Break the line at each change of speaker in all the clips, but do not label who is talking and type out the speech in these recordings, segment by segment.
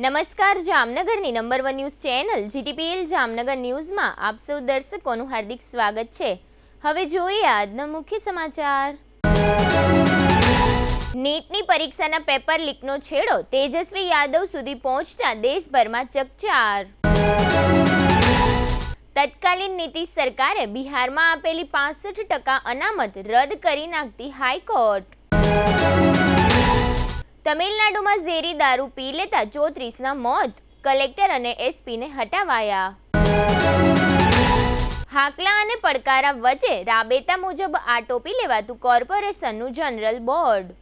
નમસ્કાર, જામનગરની નંબર 1 ન્યૂઝ ચેનલ જીટીપીએલ જામનગર ન્યૂઝમાં આપ સૌ દર્શકોનું હાર્દિક સ્વાગત છે। હવે જોઈએ આજના મુખ્ય સમાચાર। નીટની પરીક્ષાના પેપર લીકનો છેડો તેજસ્વી યાદવ સુધી પહોંચતા દેશભરમાં ચકચાર। તત્કાલીન નીતિશ સરકારે બિહારમાં આપેલી 65% અનામત રદ કરી નાખતી હાઈકોર્ટ। તમિલનાડુમાં ઝેરી દારૂ પી લેતા 34ના મોત, કલેક્ટર અને એસપીને હટાવાયા। હાકલા અને પડકારા વચ્ચે રાબેતા મુજબ આટોપી લેવાતું કોર્પોરેશનનું જનરલ બોર્ડ।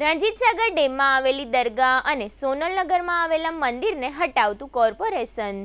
રણજીતસાગર ડેમમાં આવેલી દરગાહ અને સોનલનગરમાં આવેલા મંદિરને હટાવતું કોર્પોરેશન।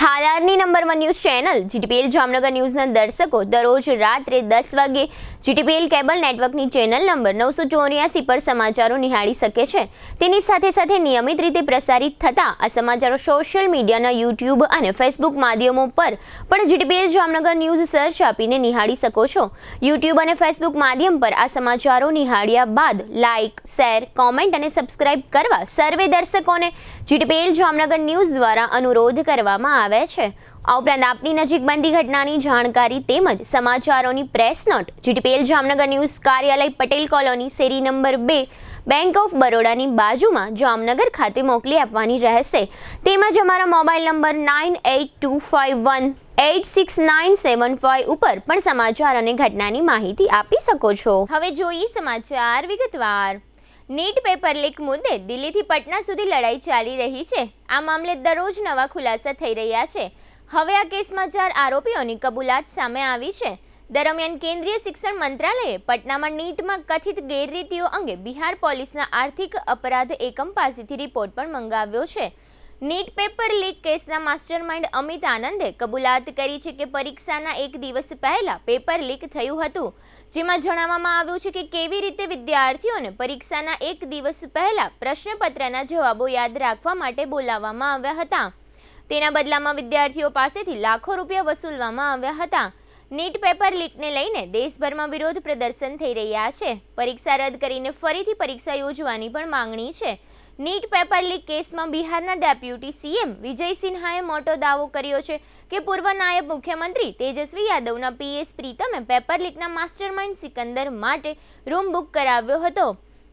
હાલારની number 1 news channel GTPL Jamnagar ન્યૂઝના દર્શકો દરરોજ રાત્રે 10 વાગે જીટીપીએલ કેબલ નેટવર્કની ચેનલ નંબર 984 પર સમાચારો નિહાળી શકે છે। તેની સાથે નિયમિત રીતે પ્રસારિત થતા આ સમાચારો સોશિયલ મીડિયાના યુટ્યુબ અને ફેસબુક માધ્યમો પર પણ જીટીપીએલ જામનગર ન્યૂઝ સર્ચ આપીને નિહાળી શકો છો। યુટ્યુબ અને ફેસબુક માધ્યમ પર આ સમાચારો નિહાળ્યા બાદ લાઇક, શેર, કોમેન્ટ અને સબસ્ક્રાઇબ કરવા સર્વે દર્શકોને જીટીપીએલ જામનગર ન્યૂઝ દ્વારા અનુરોધ કરવામાં આવે છે। આ ઉપરાંત આપની નજીક બનતી ઘટનાની જાણકારી તેમજ સમાચારોની press note GTPL Jamnagar news કાર્યાલય પટેલ કોલોની શેરી નંબર 2 બેંક ઓફ બરોડાની બાજુમાં જામનગર ખાતે મોકલી આપવાની રહેશે। તેમજ અમારા મોબાઈલ નંબર 9825186975 ઉપર પણ સમાચાર અને ઘટનાની માહિતી આપી શકો છો। હવે જોઈએ સમાચાર વિગતવાર। નીટ પેપર લીક મુદ્દે દિલ્હીથી પટના સુધી લડાઈ ચાલી રહી છે। આ મામલે દરરોજ નવા ખુલાસા થઈ રહ્યા છે। હવે આ કેસમાં 4 આરોપીઓની કબૂલાત સામે આવી છે। દરમિયાન કેન્દ્રીય શિક્ષણ મંત્રાલયે પટનામાં નીટમાં કથિત ગેરરીતિઓ અંગે બિહાર પોલીસના આર્થિક અપરાધ એકમ પાસેથી રિપોર્ટ પણ મંગાવ્યો છે। નીટ પેપર લીક કેસના માસ્ટરમાઇન્ડ અમિત આનંદે કબૂલાત કરી છે કે પરીક્ષાના એક દિવસ પહેલા પેપર લીક થયું હતું, જેમાં જણાવવામાં આવ્યું છે કે કેવી રીતે વિદ્યાર્થીઓને પરીક્ષાના એક દિવસ પહેલા પ્રશ્નપત્રના જવાબો યાદ રાખવા માટે બોલાવવામાં આવ્યા હતા। તેના બદલામાં વિદ્યાર્થીઓ પાસેથી લાખો રૂપિયા વસૂલવામાં આવ્યા હતા। નીટ પેપર લીકને લઈને દેશભરમાં વિરોધ પ્રદર્શન થઈ રહ્યા છે। પરીક્ષા રદ કરીને ફરીથી પરીક્ષા યોજવાની પણ માંગણી છે। નીટ પેપર લીક કેસમાં બિહારના ડેપ્યુટી સીએમ વિજય સિન્હાએ મોટો દાવો કર્યો છે કે પૂર્વ નાયબ મુખ્યમંત્રી તેજસ્વી યાદવના પીએસ પ્રીતમે પેપર લીકના માસ્ટરમાઇન્ડ સિકંદર માટે રૂમ બુક કરાવ્યો હતો।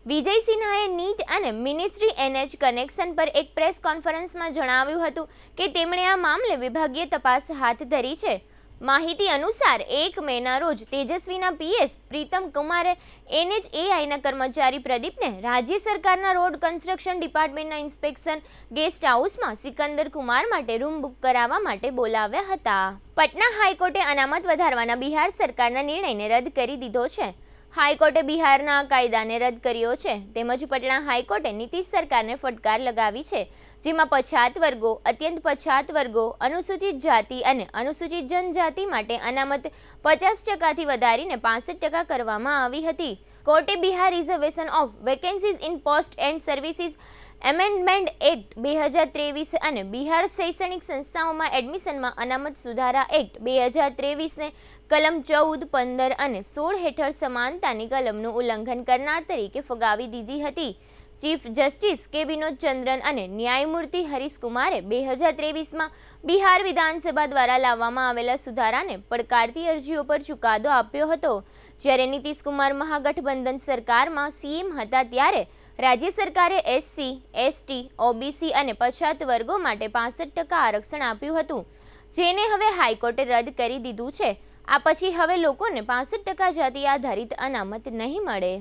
વિજય સિન્હાએ નીટ અને મિનિસ્ટ્રી એનએચ કનેક્શન પર એક પ્રેસ કોન્ફરન્સમાં જણાવ્યું હતું કે તેમણે આ મામલે વિભાગીય તપાસ હાથ ધરી છે। માહિતી અનુસાર 1 મેના રોજ તેજસ્વીના પીએસ પ્રીતમ કુમારે એનએચએઆઈના કર્મચારી પ્રદીપને રાજ્ય સરકારના રોડ કન્સ્ટ્રક્શન ડિપાર્ટમેન્ટના ઇન્સ્પેક્શન ગેસ્ટ હાઉસમાં સિકંદર કુમાર માટે રૂમ બુક કરાવવા માટે બોલાવ્યા હતા। પટના હાઈકોર્ટે અનામત વધારવાના બિહાર સરકારના નિર્ણયને રદ કરી દીધો છે। હાઈકોર્ટે બિહારના કાયદાને રદ કર્યો છે। તેમજ પટના હાઈકોર્ટે નીતિશ સરકારને ફટકાર લગાવી છે, જેમાં પછાત વર્ગો, અત્યંત પછાત વર્ગો, અનુસૂચિત જાતિ અને અનુસૂચિત જનજાતિ માટે અનામત 50%થી વધારીને 65% કરવામાં આવી હતી। કોર્ટે Bihar reservation of vacancies in post and services amendment act 2023 અને બિહાર શૈક્ષણિક સંસ્થાઓમાં એડમિશનમાં અનામત સુધારા એક્ટ 2023ને કલમ 14, 15 અને 16 હેઠળ સમાનતાની કલમનું ઉલ્લંઘન કરનાર તરીકે ફગાવી દીધી હતી। ચીફ જસ્ટિસ કે વિનોદ ચંદ્રન અને ન્યાયમૂર્તિ હરીશ કુમારે 2023માં બિહાર વિધાનસભા દ્વારા લાવવામાં આવેલા સુધારાને પડકારતી અરજીઓ પર ચુકાદો આપ્યો હતો। જ્યારે નીતિશ કુમાર મહાગઠબંધન સરકારમાં સીએમ હતા ત્યારે રાજ્ય સરકારે એસસી, એસટી, ઓબીસી અને પછાત વર્ગો માટે 65% આરક્ષણ આપ્યું હતું, જેને હવે હાઈકોર્ટે રદ કરી દીધું છે। આ પછી હવે લોકોને 65% જાતિ આધારિત અનામત નહીં મળે।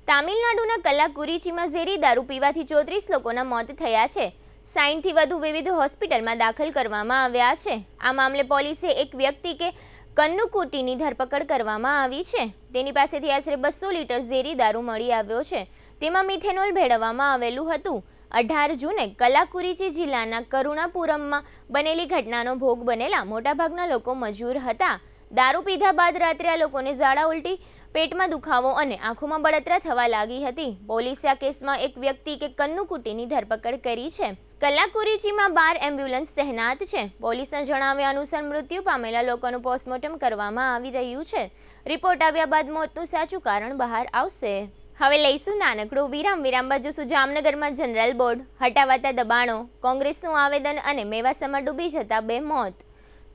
તામિલનાડુના કલાકુરીચીમાં ઝેરી દારૂ પીવાથી 34 લોકોના મોત થયા છે। 60થી વધુ વિવિધ હોસ્પિટલમાં દાખલ કરવામાં આવ્યા છે। આ મામલે પોલીસે એક વ્યક્તિ કે કન્નુકુટીની ધરપકડ કરવામાં આવી છે। તેની પાસેથી આશરે 200 લીટર ઝેરી દારૂ મળી આવ્યો છે। તેમાં મિથેનોલ ભેળવવામાં આવેલું હતું। 18 જૂને કલાકુરીચી જિલ્લાના કરુણાપુરમમાં બનેલી ઘટનાનો ભોગ બનેલા મોટાભાગના લોકો મજૂર હતા। દારૂ પીધા બાદ રાત્રે આ લોકોને ઝાડા ઉલટી, પેટમાં દુખાવો અને આંખોમાં બળતરા થવા લાગી હતી। પોલીસે આ કેસમાં એક વ્યક્તિ કે કન્નુકુટીની ધરપકડ કરી છે। કલાકુરીચીમાં 12 એમ્બ્યુલન્સ તહેનાત છે। પોલીસના જણાવ્યા અનુસાર મૃત્યુ પામેલા લોકોનું પોસ્ટમોર્ટમ કરવામાં આવી રહ્યું છે। રિપોર્ટ આવ્યા બાદ મોતનું સાચું કારણ બહાર આવશે। હવે લઈશું નાનકડું વિરામ બાજુ જામનગરમાં જનરલ બોર્ડ હટાવાતા દબાણો, કોંગ્રેસનું આવેદન અને મેવાસામાં ડૂબી જતા 2 મોત.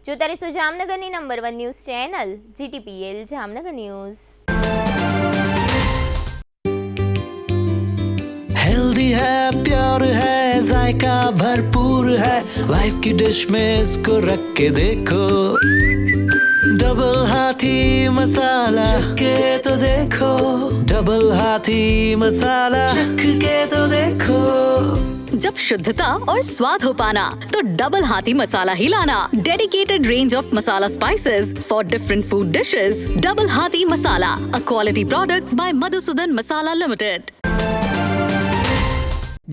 જોતા રહીશું જામનગરની નંબર 1 news channel GTPL Jamnagar news.
Healthy है, प्योर है, जायका भरपूर है, लाइफ की डिश में इसको रख के देखो. डबल हाथी मसाला के तो देखो, डबल हाथी मसाला के तो देखो.
जब शुद्धता और स्वाद हो पाना तो डबल हाथी मसाला ही लाना. Dedicated range of masala spices for different food dishes. Double Hathi Masala, a quality product by Madhusudan Masala limited.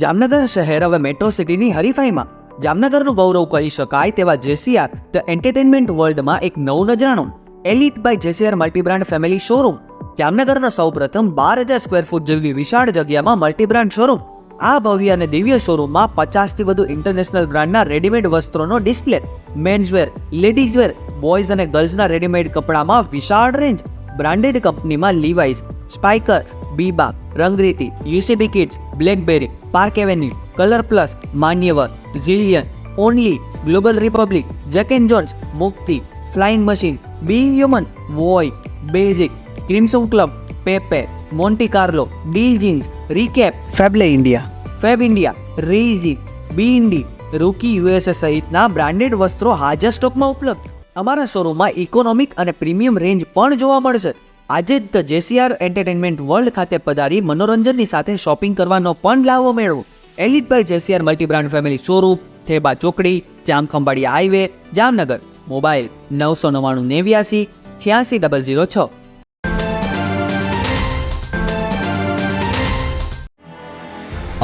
Jamnagar શહેર હવે મેટ્રો સિટીની હરીફાઈમાં જામનગરનું ગૌરવ કરી શકાય તેવા જેસીઆર ધ એન્ટરટેનમેન્ટ વર્લ્ડમાં એક નવું નજરાણું elite by જેસીઆર multi brand family showroom. જામનગરના સૌપ્રથમ 12,000 સ્ક્વેર ફૂટ જેવી વિશાળ જગ્યામાં મલ્ટીબ્રાન્ડ શોરૂમ. આ ભવ્ય અને દિવ્ય શોરૂમમાં 50થી વધુ ઇન્ટરનેશનલ બ્રાન્ડના રેડીમેડ વસ્ત્રોનો ડિસ્પ્લે, મેન્સવેર, લેડીઝવેર, બોયઝ અને ગર્લ્સના રેડીમેડ કપડામાં વિશાળ રેન્જ. બ્રાન્ડેડ કંપનીમાં Levi's, Spykar, Biba, Rangriti, UCB kids, Blackberry, Park Avenue, Colour Plus, Manyavar, Zillion, Only, Global Republic, Jack and Jones, Mukti, Flying Machine, Being Human, વોય, Basics, Crimson Club, Pepe, Monte Carlo, Deal Jeans, Recap, ફેબલે India, Fab India, રેઝી, બીઇન્ડી, Rookie USA સહિતના branded વસ્ત્રો હાજર સ્ટોકમાં ઉપલબ્ધ. અમારા શોરૂમમાં ઇકોનોમિક અને પ્રીમિયમ રેન્જ પણ જોવા મળશે. આજે જ ધ જેસીઆર એન્ટરટેનમેન્ટ વર્લ્ડ ખાતે પધારી મનોરંજનની સાથે શોપિંગ કરવાનો પણ લાવો મેળવો. Elite by જેસીઆર multi brand family showroom, Theba ચોકડી, જામખંભાળિયા હાઈવે, જામનગર. મોબાઈલ 999 89 86 006.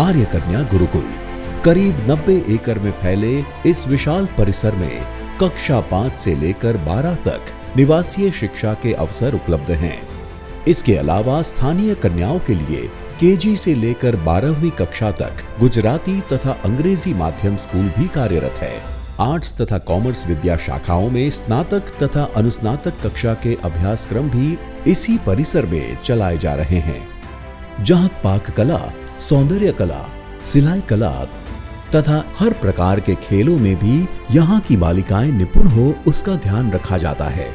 आर्य कन्या गुरुकुल करीब 90 एकड़ में फैले इस विशाल परिसर में कक्षा 5 से लेकर 12 तक निवासीय शिक्षा के अवसर उपलब्ध हैं. इसके अलावा स्थानीय कन्याओं के लिए केजी से लेकर 12वीं कक्षा तक गुजराती तथा अंग्रेजी माध्यम स्कूल भी कार्यरत है. आर्ट्स तथा कॉमर्स विद्या शाखाओं में स्नातक तथा अनुस्नातक कक्षा के अभ्यासक्रम भी इसी परिसर में चलाए जा रहे हैं, जहां पाक कला, सौंदर्य कला, सिलाई कला तथा हर प्रकार के खेलों में भी यहाँ की बालिकाएं निपुण हो उसका ध्यान रखा जाता है.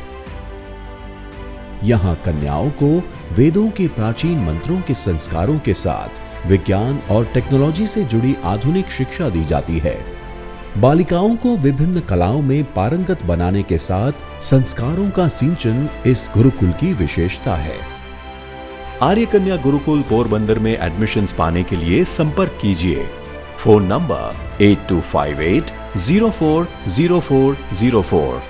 यहाँ कन्याओं को वेदों के प्राचीन मंत्रों के संस्कारों के साथ विज्ञान और टेक्नोलॉजी से जुड़ी आधुनिक शिक्षा दी जाती है. बालिकाओं को विभिन्न कलाओं में पारंगत बनाने के साथ संस्कारों का सिंचन इस गुरुकुल की विशेषता है.
आर्य कन्या गुरुकुल पोरबंदर में एडमिशन्स पाने के लिए संपर्क कीजिए. Phone number 8258040404.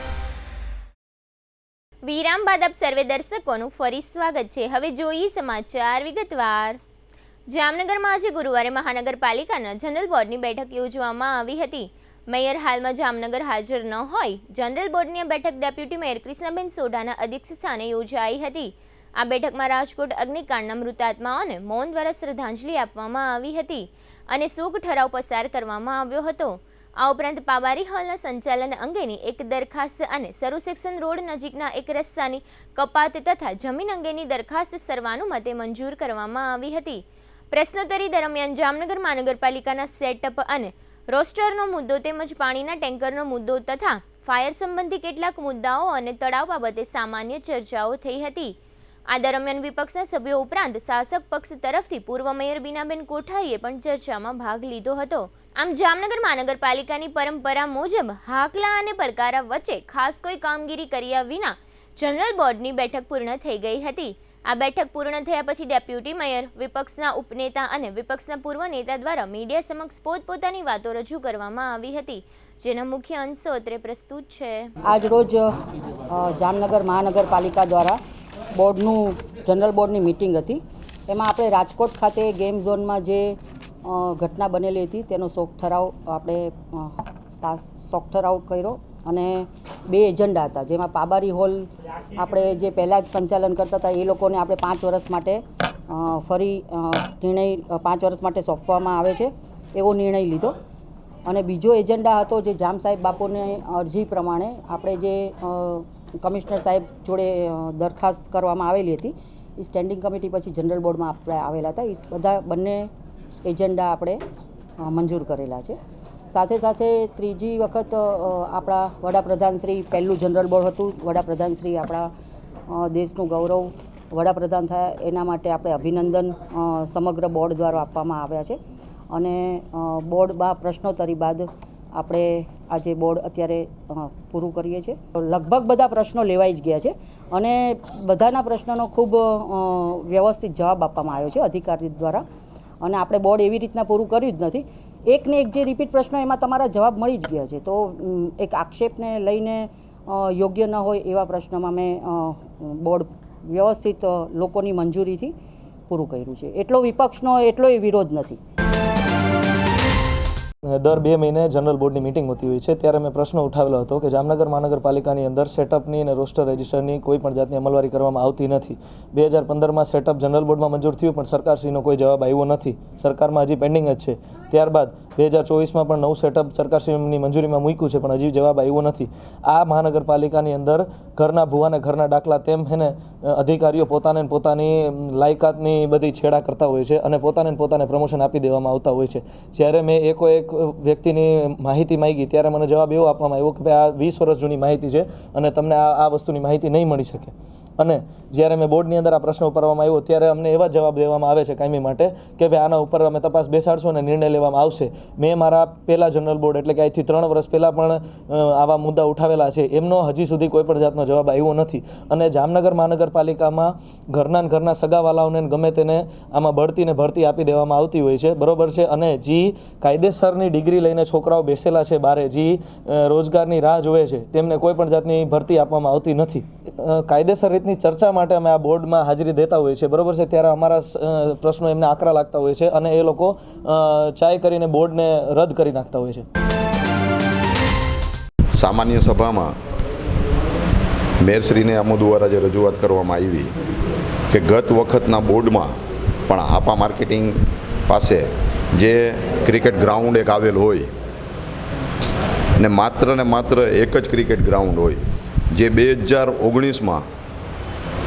વિરામ બાદ આપ સર્વે દર્શકોનું ફરી સ્વાગત છે. હવે જોઈએ સમાચાર વિગતવાર. જામનગરમાં આજે ગુરુવારે મહાનગરપાલિકાના જનરલ બોર્ડની બેઠક યોજવામાં આવી હતી. મેયર હાલમાં જામનગર હાજર ન હોય. જનરલ બોર્ડની બેઠક ડેપ્યુટી મેયર કૃષ્ણબેન સોઢાના અધ્યક્ષ સ્થાને યોજાઈ હતી. આ બેઠકમાં રાજકોટ અગ્નિકાંડના મૃતાત્માઓને મૌન દ્વારા શ્રદ્ધાંજલિ આપવામાં આવી હતી અને શોક ઠરાવ પસાર કરવામાં આવ્યો હતો. આ ઉપરાંત પાવારી હોલના સંચાલન અંગેની એક દરખાસ્ત અને સરુ સેક્શન રોડ નજીકના એક રસ્તાની કપાત તથા જમીન અંગેની દરખાસ્ત સર્વાનુમતે મંજૂર કરવામાં આવી હતી. પ્રશ્નોત્તરી દરમિયાન જામનગર મહાનગરપાલિકાના સેટઅપ અને રોસ્ટરનો મુદ્દો તેમજ પાણીના ટેન્કરનો મુદ્દો તથા ફાયર સંબંધી કેટલાક મુદ્દાઓ અને તળાવ બાબતે સામાન્ય ચર્ચાઓ થઈ હતી. આ દરમિયાન વિપક્ષના સભ્યો ઉપરાંત શાસક પક્ષ તરફથી પૂર્વ મેયર બીનાબેન કોઠારીએ પણ ચર્ચામાં ભાગ લીધો હતો. આમ જામનગર મહાનગરપાલિકાની પરંપરા મુજબ હાકલા અને પડકારા વચ્ચે ખાસ કોઈ કામગીરી કર્યા વિના જનરલ બોર્ડની બેઠક પૂર્ણ થઈ ગઈ હતી. આ બેઠક પૂર્ણ થયા પછી ડેપ્યુટી મેયર, વિપક્ષના ઉપનેતા અને વિપક્ષના પૂર્વ નેતા દ્વારા મીડિયા સમક્ષ પોતપોતાની વાતો રજૂ કરવામાં આવી હતી, જેના મુખ્ય અંશો અત્રે પ્રસ્તુત છે.
આજ રોજ જામનગર મહાનગરપાલિકા દ્વારા બોર્ડનું જનરલ બોર્ડની મિટિંગ હતી. એમાં આપણે રાજકોટ ખાતે ગેમ ઝોનમાં જે ઘટના બનેલી હતી તેનો શોક ઠરાવ કર્યો અને 2 એજન્ડા હતા, જેમાં પાબારી હોલ આપણે જે પહેલાં જ સંચાલન કરતા હતા એ લોકોને આપણે 5 વર્ષ માટે ફરી નિર્ણય 5 વર્ષ માટે સોંપવામાં આવે છે એવો નિર્ણય લીધો. અને બીજો એજન્ડા હતો જે જામ સાહેબ બાપુની અરજી પ્રમાણે આપણે જે કમિશનર સાહેબ જોડે દરખાસ્ત કરવામાં આવેલી હતી એ સ્ટેન્ડિંગ કમિટી પછી જનરલ બોર્ડમાં આપણે આવેલા હતા. એ બધા બંને એજન્ડા આપણે મંજૂર કરેલા છે. સાથે સાથે ત્રીજી વખત આપણા વડાપ્રધાન શ્રી પહેલું જનરલ બોર્ડ હતું. વડાપ્રધાન શ્રી આપણા દેશનું ગૌરવ વડાપ્રધાન થયા એના માટે આપણે અભિનંદન સમગ્ર બોર્ડ દ્વારા આપવામાં આવ્યા છે. અને બોર્ડમાં પ્રશ્નોત્તરી બાદ આપણે આજે બોર્ડ અત્યારે પૂરું કરીએ છીએ. લગભગ બધા પ્રશ્નો લેવાઈ જ ગયા છે અને બધાના પ્રશ્નોનો ખૂબ વ્યવસ્થિત જવાબ આપવામાં આવ્યો છે અધિકારી દ્વારા. અને આપણે બોર્ડ એવી રીતના પૂરું કર્યું જ નથી. એકને એક જે રિપીટ પ્રશ્નો એમાં તમારા જવાબ મળી જ ગયા છે. તો એક આક્ષેપને લઈને યોગ્ય ન હોય એવા પ્રશ્નોમાં મેં બોર્ડ વ્યવસ્થિત લોકોની મંજૂરીથી પૂરું કર્યું છે. એટલો વિપક્ષનો એટલો વિરોધ નથી.
દર 2 મહિને જનરલ બોર્ડની મિટિંગ હોતી હોય છે. ત્યારે મેં પ્રશ્ન ઉઠાવેલો હતો કે જામનગર મહાનગરપાલિકાની અંદર સેટઅપની અને રોસ્ટર રજિસ્ટરની કોઈ પણ જાતની અમલવારી કરવામાં આવતી નથી. 2015માં સેટઅપ જનરલ બોર્ડમાં મંજૂર થયું પણ સરકારશ્રીનો કોઈ જવાબ આવ્યો નથી. સરકારમાં હજી પેન્ડિંગ જ છે. ત્યારબાદ 2024માં પણ નવું સેટઅપ સરકારશ્રીની મંજૂરીમાં મૂક્યું છે પણ હજી જવાબ આવ્યો નથી. આ મહાનગરપાલિકાની અંદર ઘરના ભૂવાને ઘરના દાખલા તેમ હે ને અધિકારીઓ પોતાની લાયકાતની બધી છેડા કરતા હોય છે અને પોતાને પ્રમોશન આપી દેવામાં આવતા હોય છે. જ્યારે મેં એક વ્યક્તિની માહિતી માંગી ત્યારે મને જવાબ એવો આપવામાં આવ્યો કે ભાઈ આ 20 વર્ષ જૂની માહિતી છે અને તમને આ વસ્તુની માહિતી નહીં મળી શકે. અને જ્યારે મેં બોર્ડની અંદર આ પ્રશ્ન ઉપાડવામાં આવ્યો ત્યારે અમને એવા જવાબ દેવામાં આવે છે કાયમી માટે કે ભાઈ આના ઉપર અમે તપાસ બેસાડશું અને નિર્ણય લેવામાં આવશે. મેં મારા પહેલા જનરલ બોર્ડ એટલે કે આજથી 3 વર્ષ પહેલાં પણ આવા મુદ્દા ઉઠાવેલા છે. એમનો હજી સુધી કોઈ પણ જાતનો જવાબ આવ્યો નથી. અને જામનગર મહાનગરપાલિકામાં ઘરના સગાવાલાઓને ગમે તેને આમાં ભરતી આપી દેવામાં આવતી હોય છે. બરોબર છે. અને જે કાયદેસરની ડિગ્રી લઈને છોકરાઓ બેસેલા છે બારે, જે રોજગારની રાહ જોવે છે, તેમને કોઈ પણ જાતની ભરતી આપવામાં આવતી નથી. કાયદેસર રીતની ચર્ચા માટે અમે આ બોર્ડમાં હાજરી દેતા હોઈએ છીએ. બરોબર છે. ત્યારે અમારા પ્રશ્નો એમને આકરા લાગતા હોય છે અને એ લોકો ચાય કરીને બોર્ડને રદ કરી નાખતા હોય છે.
સામાન્ય સભામાં મેયરશ્રીને આમો દ્વારા જે રજૂઆત કરવામાં આવી કે ગત વખતના બોર્ડમાં પણ આપા માર્કેટિંગ પાસે જે ક્રિકેટ ગ્રાઉન્ડ એક આવેલ હોય ને માત્ર એક જ ક્રિકેટ ગ્રાઉન્ડ હોય જે 2019માં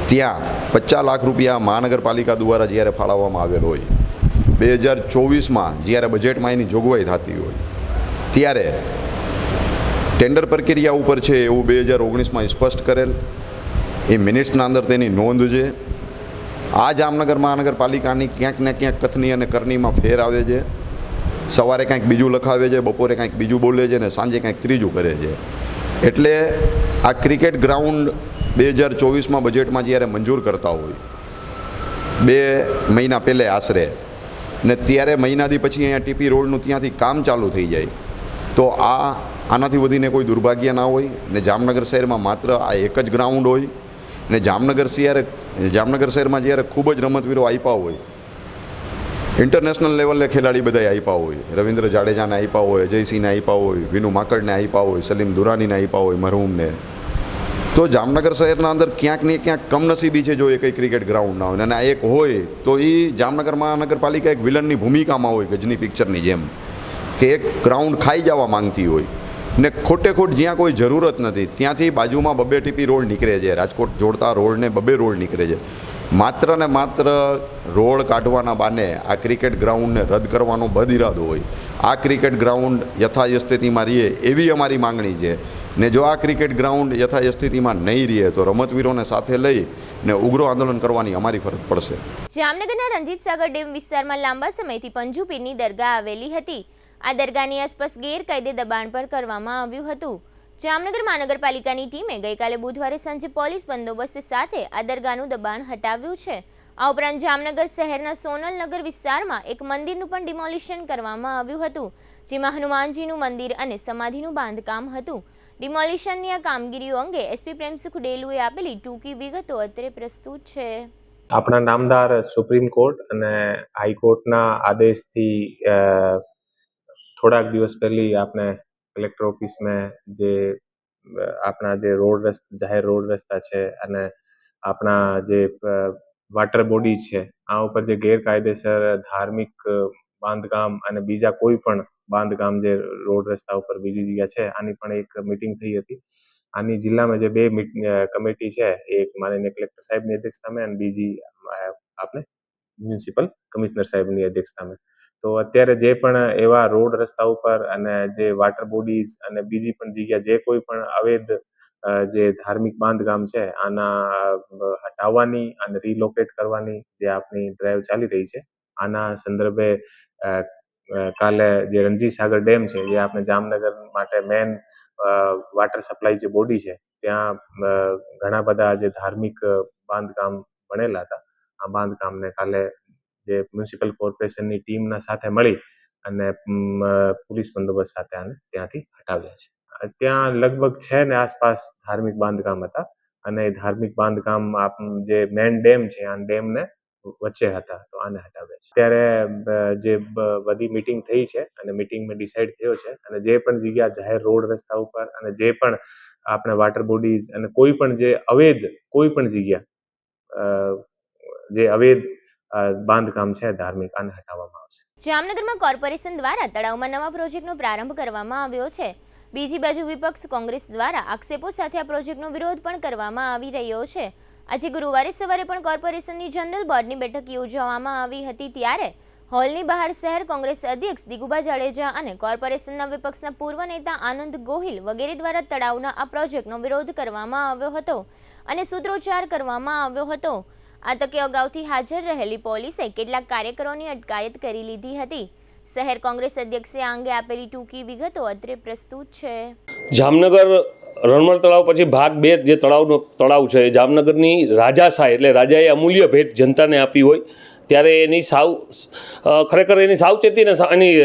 ત્યાં 50 લાખ રૂપિયા મહાનગરપાલિકા દ્વારા જ્યારે ફાળવવામાં આવેલ હોય, 2024માં જ્યારે બજેટમાં એની જોગવાઈ થતી હોય ત્યારે ટેન્ડર પ્રક્રિયા ઉપર છે એવું 2019માં સ્પષ્ટ કરેલ. એ મિનિટ્સના અંદર તેની નોંધ છે. આ જામનગર મહાનગરપાલિકાની ક્યાંક ને ક્યાંક કથની અને કરણીમાં ફેર આવે છે. સવારે કાંઈક બીજું લખાવે છે, બપોરે કાંઈક બીજું બોલે છે ને સાંજે કાંઈક ત્રીજું કરે છે. એટલે આ ક્રિકેટ ગ્રાઉન્ડ 2024માં બજેટમાં જ્યારે મંજૂર કરતા હોય 2 મહિના પહેલે આશરે ને ત્યારે મહિનાથી પછી અહીંયા ટીપી રોડનું ત્યાંથી કામ ચાલુ થઈ જાય તો આનાથી વધીને કોઈ દુર્ભાગ્ય ના હોય. ને જામનગર શહેરમાં માત્ર આ એક જ ગ્રાઉન્ડ હોય ને જામનગર શહેરમાં જ્યારે ખૂબ જ રમતવીરો આપ્યા હોય, ઇન્ટરનેશનલ લેવલે ખેલાડી બધા આપ્યા હોય, રવિન્દ્ર જાડેજાને આપ્યા હોય, અજયસિંહને આપ્યા હોય, વિનુ માકડને આપ્યા હોય, સલીમ દુરાનીને આપ્યા હોય, મરહુમને, તો જામનગર શહેરના અંદર ક્યાંક ને ક્યાંક કમનસીબી છે જો એ કંઈ ક્રિકેટ ગ્રાઉન્ડ ના હોય. અને આ એક હોય તો એ જામનગર મહાનગરપાલિકા એક વિલનની ભૂમિકામાં હોય ગજની પિક્ચરની જેમ કે એક ગ્રાઉન્ડ ખાઈ જવા માંગતી હોય ને ખોટે ખોટ જ્યાં કોઈ જરૂરત નથી ત્યાંથી બાજુમાં 2 ટીપી રોડ નીકળે છે. રાજકોટ જોડતા રોડને 2 રોડ નીકળે છે. માત્ર ને માત્ર રોડ કાઢવાના બાને આ ક્રિકેટ ગ્રાઉન્ડને રદ કરવાનો બદઇરાદો હોય. આ ક્રિકેટ ગ્રાઉન્ડ યથાસ્થિતિમાં રહે એવી અમારી માંગણી છે. ને જો આ ક્રિકેટ ગ્રાઉન્ડ યથાસ્થિતિમાં નહીં રહે તો રમતવીરોને સાથે લઈ ને ઉગ્ર આંદોલન કરવાની અમારી ફરજ પડશે.
જામનગરના રણજીત સાગર ડેમ વિસ્તારમાં લાંબા સમયથી પંજુ પીરની દરગાહ આવેલી હતી. આ દરગાહની આસપાસ ગેરકાયદે દબાણ પર કરવામાં આવ્યું હતું. જામનગર મહાનગરપાલિકાની ટીમે ગઈકાલે બુધવારે સાંજે પોલીસ બંદોબસ્ત સાથે આ દરગાહનું દબાણ હટાવ્યું છે. આ ઉપરાંત જામનગર શહેરના સોનલનગર વિસ્તારમાં એક મંદિરનું પણ ડિમોલિશન કરવામાં આવ્યું હતું, જેમાં હનુમાનજીનું મંદિર અને સમાધિનું બાંધકામ હતું. ડિમોલિશનની આ કામગીરીઓ અંગે એસપી પ્રેમસુખ ડેલુએ આપેલી ટૂંકી વિગતો અત્રે પ્રસ્તુત છે.
આપણા નામદાર સુપ્રીમ કોર્ટ અને હાઈકોર્ટના આદેશથી થોડાક દિવસ પહેલી આપણે કલેક્ટર ઓફિસમાં જે આપણા જે જાહેર રોડ રસ્તા છે અને આપણા જે વોટર બોડી છે આ ઉપર જે ગેરકાયદેસર ધાર્મિક બાંધકામ અને બીજા કોઈ પણ બાંધકામ જે રોડ રસ્તા ઉપર બીજી જગ્યા છે આની પણ એક મીટિંગ થઈ હતી આની જિલ્લામાં જે બે કમિટી છે, એક માનનીય કલેક્ટર સાહેબની અધ્યક્ષતામાં અને બીજી આપણે મ્યુનિસિપલ કમિશનર સાહેબની અધ્યક્ષતામાં. તો અત્યારે જે પણ એવા રોડ રસ્તા ઉપર અને જે વોટર બોડીઝ અને બીજી પણ જગ્યા જે કોઈ પણ અવૈધ જે ધાર્મિક બાંધકામ છે આના હટાવવાની અને રિલોકેટ કરવાની જે આપણી ડ્રાઈવ ચાલી રહી છે, આના સંદર્ભે કાલે જે રણજી સાગર ડેમ છે, જે આપણે જામનગર માટે મેન વોટર સપ્લાય જે બોડી છે, ત્યાં ઘણા બધા જે ધાર્મિક બાંધકામ બનેલા હતા, આ બાંધકામને કાલે જે મ્યુનિસિપલ કોર્પોરેશનની ટીમના સાથે મળી અને પોલીસ બંદોબસ્ત સાથે આને ત્યાંથી હટાવ્યા છે. ત્યાં લગભગ 6 ને આસપાસ ધાર્મિક બાંધકામ હતા અને એ ધાર્મિક બાંધકામ જે મેન ડેમ છે આ ડેમને વચ્ચે હતા, તો આને હટાવ્યા છે. ત્યારે જે બધી મીટિંગ થઈ છે અને મીટિંગમાં ડિસાઇડ થયો છે અને જે પણ જગ્યા જાહેર રોડ રસ્તા ઉપર અને જે પણ આપણે વોટર બોડીઝ અને કોઈ પણ જે અવૈધ કોઈ પણ જગ્યા જે અવૈધ બાંધકામ છે ધાર્મિક, આને હટાવવામાં આવશે.
જામનગરમાં કોર્પોરેશન દ્વારા તળાવમાં નવા પ્રોજેક્ટનો પ્રારંભ કરવામાં આવ્યો છે. બીજી બાજુ વિપક્ષ કોંગ્રેસ દ્વારા આક્ષેપો સાથે આ પ્રોજેક્ટનો વિરોધ પણ કરવામાં આવી રહ્યો છે. આજે ગુરુવારે સવારે પણ કોર્પોરેશનની જનરલ બોર્ડની બેઠક યોજવામાં આવી હતી, ત્યારે હોલની બહાર શહેર કોંગ્રેસ અધ્યક્ષ દિગુભા જાડેજા અને કોર્પોરેશનના વિપક્ષના પૂર્વ નેતા આનંદ ગોહિલ વગેરે દ્વારા તળાવના આ પ્રોજેક્ટનો વિરોધ કરવામાં આવ્યો હતો અને સૂત્રોચ્ચાર કરવામાં આવ્યો હતો. આ તકે અગાઉથી હાજર રહેલી પોલીસે કેટલાક કાર્યકરોની અટકાયત કરી લીધી હતી. શહેર કોંગ્રેસ અધ્યક્ષે આ અંગે આપેલી ટૂંકી વિગતો અત્રે પ્રસ્તુત છે.
જામનગર રણમણ તળાવ પછી ભાગ 2 જે તળાવ છે, જામનગરની રાજાશાહી એટલે રાજાએ અમૂલ્ય ભેટ જનતાને આપી હોય ત્યારે એની ખરેખર એની સાવચેતીને એની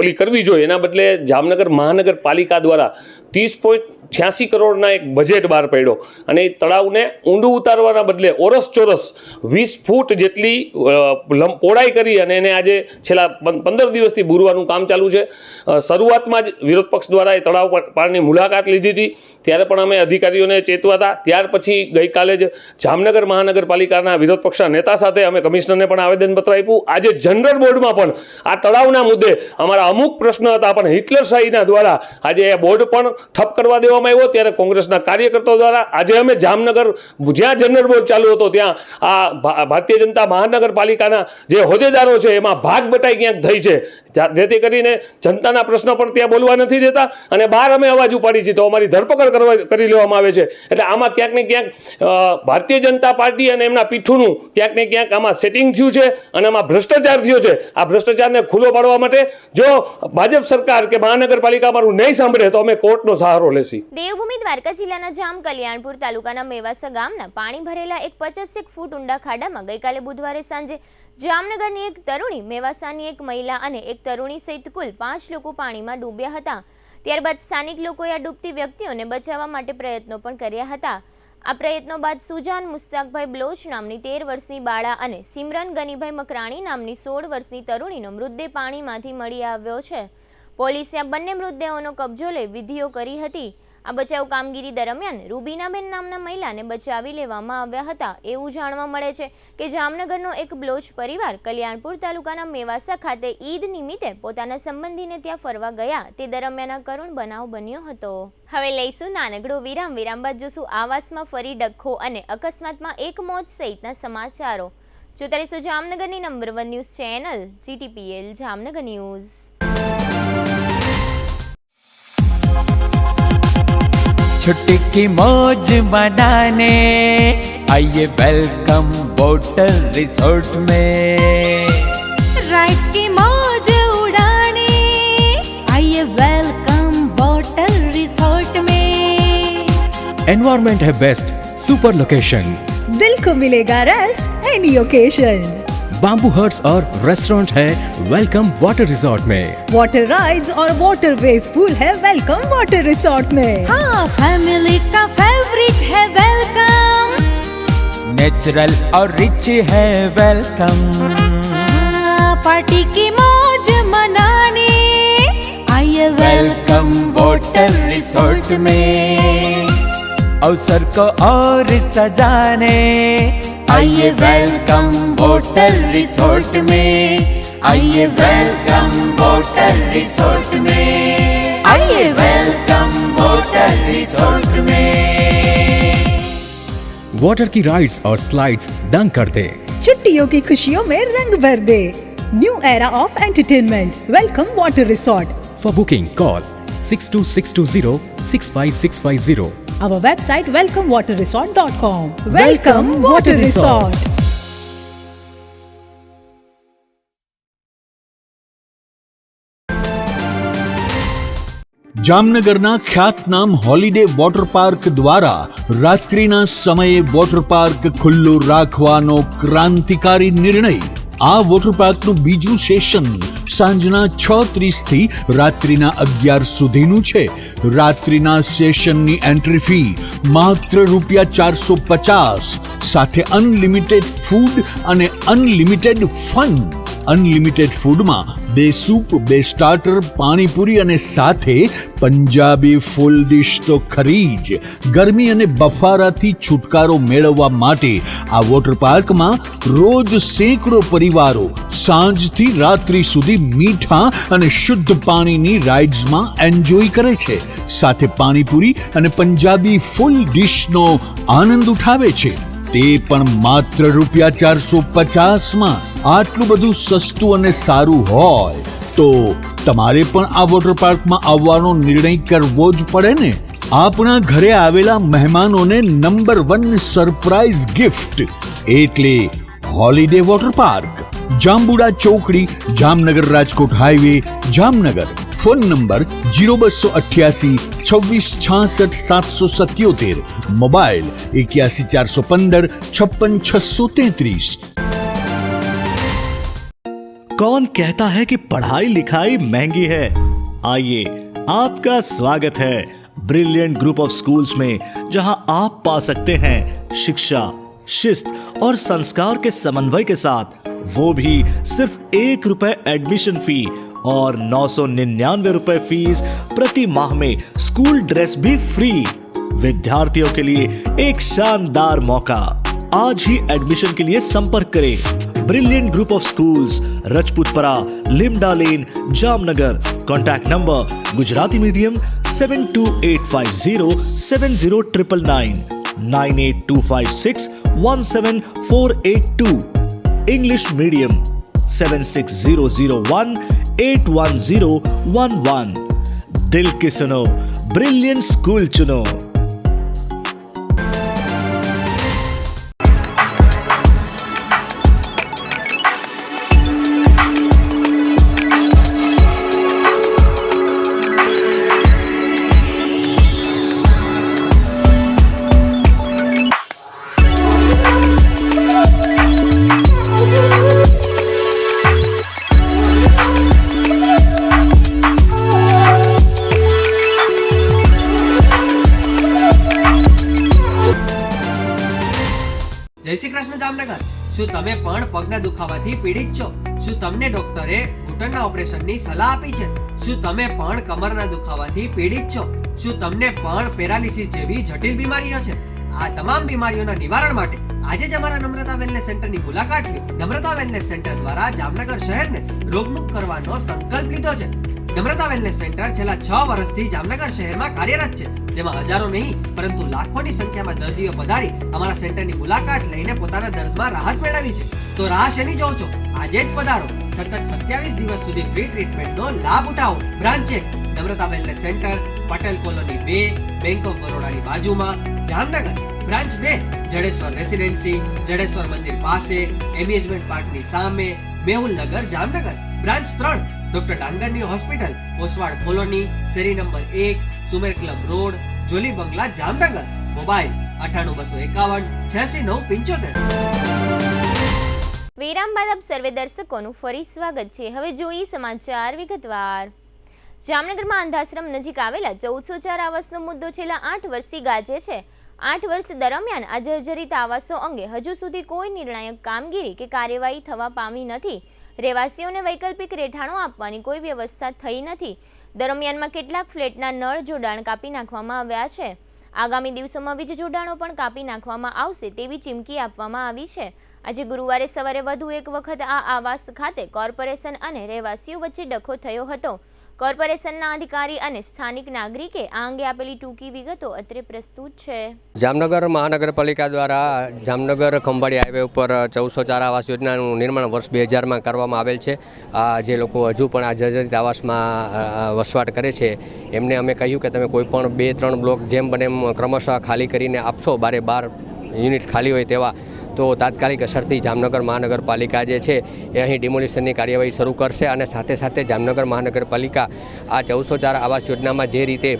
ઓલી કરવી જોઈએ. એના બદલે જામનગર મહાનગરપાલિકા દ્વારા 30.86 કરોડના એક બજેટ બહાર પાડ્યો અને એ તળાવને ઊંડું ઉતારવાના બદલે ઓરસ ચોરસ 20 ફૂટ જેટલી પહોળાઈ કરી અને એને આજે છેલ્લા 15 દિવસથી બુરવાનું કામ ચાલુ છે. શરૂઆતમાં જ વિરોધ પક્ષ દ્વારા એ તળાવ પારની મુલાકાત લીધી હતી, ત્યારે પણ અમે અધિકારીઓને ચેતવા હતા. ત્યાર પછી ગઈકાલે જ જામનગર મહાનગરપાલિકાના વિરોધ પક્ષના નેતા સાથે અમે કમિશનરને પણ આવેદનપત્ર આપ્યું. આજે જનરલ બોર્ડમાં પણ આ તળાવના મુદ્દે અમારા અમુક પ્રશ્ન હતા, પણ હિટલરશાહીના દ્વારા આજે એ બોર્ડ પણ ઠપ કરવા દેવામાં આવ્યો. ત્યારે કોંગ્રેસના કાર્યકર્તાઓ દ્વારા આજે અમે જામનગર જ્યાં જનરલ બોર્ડ ચાલુ હતો ત્યાં આ ભારતીય જનતા મહાનગરપાલિકાના જે હોદ્દેદારો છે એમાં ભાગ બટાઈ ક્યાંક થઈ છે, જેથી કરીને જનતાના પ્રશ્નો પણ ત્યાં બોલવા નથી દેતા અને બહાર અમે અવાજ ઉપાડી છે તો અમારી ધરપકડ કરી લેવામાં આવે છે. એટલે આમાં ક્યાંક ને ક્યાંક ભારતીય જનતા પાર્ટી અને એમના પીઠુંનું ક્યાંક ને ક્યાંક આમાં સેટિંગ થયું છે અને આમાં ભ્રષ્ટાચાર થયો છે. આ ભ્રષ્ટાચારને ખુલ્લો પાડવા માટે જો ભાજપ સરકાર કે મહાનગરપાલિકા અમારું નહીં સાંભળે તો અમે કોર્ટનો સહારો લેશી.
દેવભૂમિ દ્વારકા જિલ્લાના જામ કલ્યાણપુર તાલુકાના મેવાસા ગામના પાણી ભરેલા એક 25 ફૂટ ઊંડા ખાડામાં ગઈકાલે બુધવારે સાંજે જામનગરની એક તરુણી, મેવાસાની એક મહિલા અને એક તરુણી સહિત કુલ 5 લોકો પાણીમાં ડૂબ્યા હતા. ત્યારબાદ સ્થાનિક લોકોએ આ ડૂબતી વ્યક્તિઓને બચાવવા માટે પ્રયત્નો પણ કર્યા હતા. આ પ્રયત્નો બાદ સુજાન મુસ્તાકભાઈ બ્લોચ નામની 13 વર્ષની બાળા અને સિમરન ગનીભાઈ મકરાણી નામની 16 વર્ષની તરુણીનો મૃતદેહ પાણીમાંથી મળી આવ્યો છે. પોલીસે આ બંને મૃતદેહોનો કબજો લઈ વિધિઓ કરી હતી. આ બચાવ કામગીરી દરમિયાન રૂબીનાબેન નામના મહિલાને બચાવી લેવામાં આવ્યા હતા. એવું જાણવા મળે છે કે જામનગરનો એક બ્લોચ પરિવાર કલ્યાણપુર તાલુકાના મેવાસા ખાતે ઈદ નિમિત્તે પોતાના સંબંધીને ત્યાં ફરવા ગયા તે દરમિયાન આ કરુણ બનાવ બન્યો હતો. હવે લઈશું નાનકડો વિરામ. વિરામ બાદ જોશું આવાસમાં ફરી ડખ્ખો અને અકસ્માતમાં એક મોત સહિતના સમાચારો. જોતા રહીશું જામનગરની નંબર 1 news channel GTPL Jamnagar news.
छुट्टी की मौज मनाने आइए वेलकम वॉटर रिसोर्ट में,
राइड्स की मौज उड़ाने आइए वेलकम वॉटर रिसोर्ट में.
एनवायरनमेंट है बेस्ट, सुपर लोकेशन,
दिल को मिलेगा rest any occasion.
Bamboo huts और रेस्टोरेंट है वेलकम वाटर रिसोर्ट में.
वाटर राइड्स और वाटर वेव पूल है वेलकम वाटर रिसोर्ट में. हाँ, फैमिली का फेवरेट है वेलकम.
नेचुरल और रिच है वेलकम.
पार्टी की मौज मनाने आइए
वेलकम वाटर रिसोर्ट में. अवसर को और सजाने आइए वेलकम वाटर रिसोर्ट में. आइए वेलकम वाटर रिसोर्ट में.
आइए वेलकम वाटर रिसोर्ट में।
वाटर की राइड्स और स्लाइड्स दंग कर दे।
छुट्टियों की खुशियों में रंग भर दे। New era of entertainment, Welcome Water Resort.
For booking, call 6262065650.
Our website welcomewaterresort.com. Welcome Water Resort.
જામનગરના ખ્યાતનામ હોલિડે વોટર પાર્ક દ્વારા રાત્રિના સમયે વોટર પાર્ક ખુલ્લું રાખવાનો ક્રાંતિકારી નિર્ણય. આ વોટર પાર્કનું બીજું સેશન સાંજના 6:30 થી રાત્રિના 11 સુધીનું છે. રાત્રિના સેશનની એન્ટ્રી ફી માત્ર ₹450 સાથે અનલિમિટેડ ફૂડ અને અનલિમિટેડ ફન. અનલિમિટેડ ફૂડમાં 2 સૂપ, 2 સ્ટાર્ટર, પાણીપુરી અને સાથે પંજાબી ફૂલ ડિશ તો ખરી જ. ગરમી અને બફારાથી છુટકારો મેળવવા માટે આ વોટર પાર્કમાં રોજ સેંકડો પરિવારો સાંજથી રાત્રિ સુધી મીઠા અને શુદ્ધ પાણીની રાઇડ્સમાં એન્જોય કરે છે. સાથે પાણીપુરી અને પંજાબી ફૂલ ડિશનો આનંદ ઉઠાવે છે, તે પણ માત્ર ₹450માં. આટલું બધું સસ્તું અને સારું હોય તો તમારે પણ આ વોટર પાર્કમાં આવવાનો નિર્ણય કરવો જ પડે ને. આપણા ઘરે આવેલા મહેમાનોને નંબર 1 સરપ્રાઈઝ ગિફ્ટ એટલે હોલિડે વોટર પાર્ક, જાંબુડા ચોકડી, Jamnagar Rajkot highway, Jamnagar. Phone number 0288 2666 777. Mobile 81 415 56 633.
कौन कहता है कि पढ़ाई लिखाई महंगी है? आइए, आपका स्वागत है ब्रिलियंट ग्रुप ऑफ स्कूल्स में, जहां आप पा सकते हैं शिक्षा, शिस्त और संस्कार के समन्वय के साथ, वो भी सिर्फ ₹1 एडमिशन फी और 999 रुपए फीस प्रति माह में स्कूल ड्रेस भी फ्री. विद्यार्थियों के लिए एक शानदार मौका. आज ही एडमिशन के लिए संपर्क करें. Brilliant group of schools, Rajputpara, Limda lane, Jamnagar. Contact number Gujarati medium 72850 70999, 98256 17482. English medium 76001 81011. दिल की सुनो, ब्रिलियंट स्कूल चुनो.
જય શ્રી કૃષ્ણ જામનગર. શું તમે પણ પગના દુખાવાથી પીડિત છો? શું તમને ડોક્ટરે ઘૂંટણના ઓપરેશનની સલાહ આપી છે? શું તમે પણ કમરના દુખાવાથી પીડિત છો? શું તમને પણ પેરાલિસિસ જેવી જટિલ બીમારીઓ છે? આ તમામ બીમારીઓના નિવારણ માટે આજે જ અમારા નમ્રતા વેલનેસ સેન્ટરની મુલાકાત લો. નમ્રતા વેલનેસ સેન્ટર દ્વારા જામનગર શહેરને રોગમુક્ત કરવાનો સંકલ્પ લીધો છે. નમ્રતા વેલનેસ સેન્ટર છેલ્લા 6 વર્ષથી જામનગર શહેરમાં કાર્યરત છે, જેમાં હજારો નહીં પરંતુ લાખોની સંખ્યામાં દર્દીઓ પધારી અમારા સેન્ટરની મુલાકાત લઈને પોતાના દર્દમાં રાહત મેળવી છે. તો રાહ શેની જોવો છો? આજે જ પધારો. સતત 27 દિવસ સુધી ફ્રી ટ્રીટમેન્ટનો લાભ ઉઠાવો. બ્રાન્ચ છે Namrata wellness centre, Patel colony 2, bank of બરોડાની બાજુમાં, જામનગર. બ્રાન્ચ 2 જડેશ્વર રેસિડેન્સી, જડેશ્વર મંદિર પાસે, એમ્યુઝમેન્ટ પાર્કની સામે, મેહુલનગર, જામનગર. બ્રાન્ચ 3 ડોક્ટર ડાંગરની હોસ્પિટલ, ઓસવાડ કોલોની, શેરી નંબર 1, સુમેર ક્લબ રોડ, જોલી બંગલા, જામનગર. મોબાઈલ 98 251 86 975.
વિરામ બાદ આપ સર્વે દર્શકોનું ફરી સ્વાગત છે. હવે જોઈએ સમાચાર વિગતવાર. જામનગરમાં અંધાશ્રમ નજીક આવેલા 1404 આવાસનો મુદ્દો છેલ્લા 8 વર્ષથી ગાજે છે. 8 વર્ષ દરમિયાન આ જર્જરિત આવાસો અંગે હજુ સુધી કોઈ નિર્ણાયક કામગીરી કે કાર્યવાહી થવા પામી નથી. રહેવાસીઓને વૈકલ્પિક રહેઠાણો આપવાની કોઈ વ્યવસ્થા થઈ નથી. દરમિયાનમાં કેટલાક ફ્લેટના નળ જોડાણ કાપી નાખવામાં આવ્યા છે. આગામી દિવસોમાં વીજ જોડાણો પણ કાપી નાખવામાં આવશે તેવી ચીમકી આપવામાં આવી છે. આજે ગુરુવારે સવારે વધુ એક વખત આ આવાસ ખાતે કોર્પોરેશન અને રહેવાસીઓ વચ્ચે ડખો થયો હતો. કોર્પોરેશનના અધિકારી અને સ્થાનિક નાગરિકે આ અંગે આપેલી ટૂંકી વિગતો અત્રે પ્રસ્તુત છે.
જામનગર મહાનગરપાલિકા દ્વારા જામનગર ખંભાળી હાઈવે ઉપર 1404 આવાસ યોજનાનું નિર્માણ વર્ષ 2000માં કરવામાં આવેલ છે. આ જે લોકો હજુ પણ આ જર્જરિત આવાસમાં વસવાટ કરે છે એમને અમે કહ્યું કે તમે કોઈ પણ 2-3 બ્લોક જેમ બને એમ ક્રમશઃ ખાલી કરીને આપશો. 12 યુનિટ ખાલી હોય તેવા તો તાત્કાલિક અસરથી જામનગર મહાનગરપાલિકા જે છે એ અહીં ડિમોલિશનની કાર્યવાહી શરૂ કરશે અને સાથે સાથે જામનગર મહાનગરપાલિકા આ 1404 આવાસ યોજનામાં જે રીતે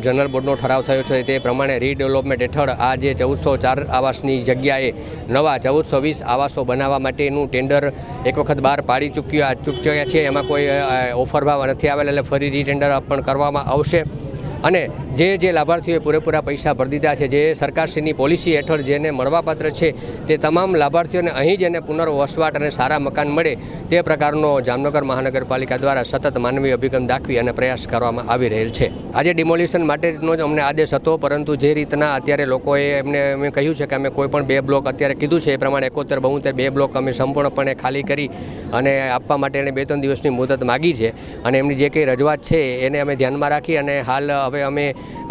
જનરલ બોર્ડનો ઠરાવ થયો છે તે પ્રમાણે રીડેવલપમેન્ટ હેઠળ આ જે 1404 આવાસની જગ્યાએ નવા 1420 આવાસો બનાવવા માટેનું ટેન્ડર એક વખત બહાર પાડી ચૂક્યા છે. એમાં કોઈ ઓફર ભાવ નથી આવેલ એટલે ફરી રીટેન્ડર પણ કરવામાં આવશે અને જે લાભાર્થીઓએ પૂરેપૂરા પૈસા ભરી દીધા છે, જે સરકારશ્રીની પોલિસી હેઠળ જેને મળવાપાત્ર છે તે તમામ લાભાર્થીઓને અહીં જ એને પુનર્વસવાટ અને સારા મકાન મળે તે પ્રકારનો જામનગર મહાનગરપાલિકા દ્વારા સતત માનવીય અભિગમ દાખવી અને પ્રયાસ કરવામાં આવી રહેલ છે. આજે ડિમોલિશન માટેનો જ અમને આદેશ હતો, પરંતુ જે રીતના અત્યારે લોકોએ એમને કહ્યું છે કે અમે કોઈ પણ 2 બ્લોક અત્યારે કીધું છે એ પ્રમાણે 71-72 2 બ્લોક અમે સંપૂર્ણપણે ખાલી કરી અને આપવા માટે એને 2-3 દિવસની મુદત માગી છે અને એમની જે કંઈ રજૂઆત છે એને અમે ધ્યાનમાં રાખી અને હાલ હવે અમે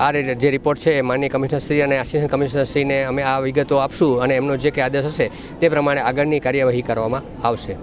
આ જે રિપોર્ટ છે માનનીય કમિશનરશ્રી અને આસિસ્ટન્ટ કમિશનરશ્રીને અમે આ વિગતો આપશું અને એમનો જે કંઈ આદેશ હશે તે પ્રમાણે આગળની કાર્યવાહી કરવામાં આવશે.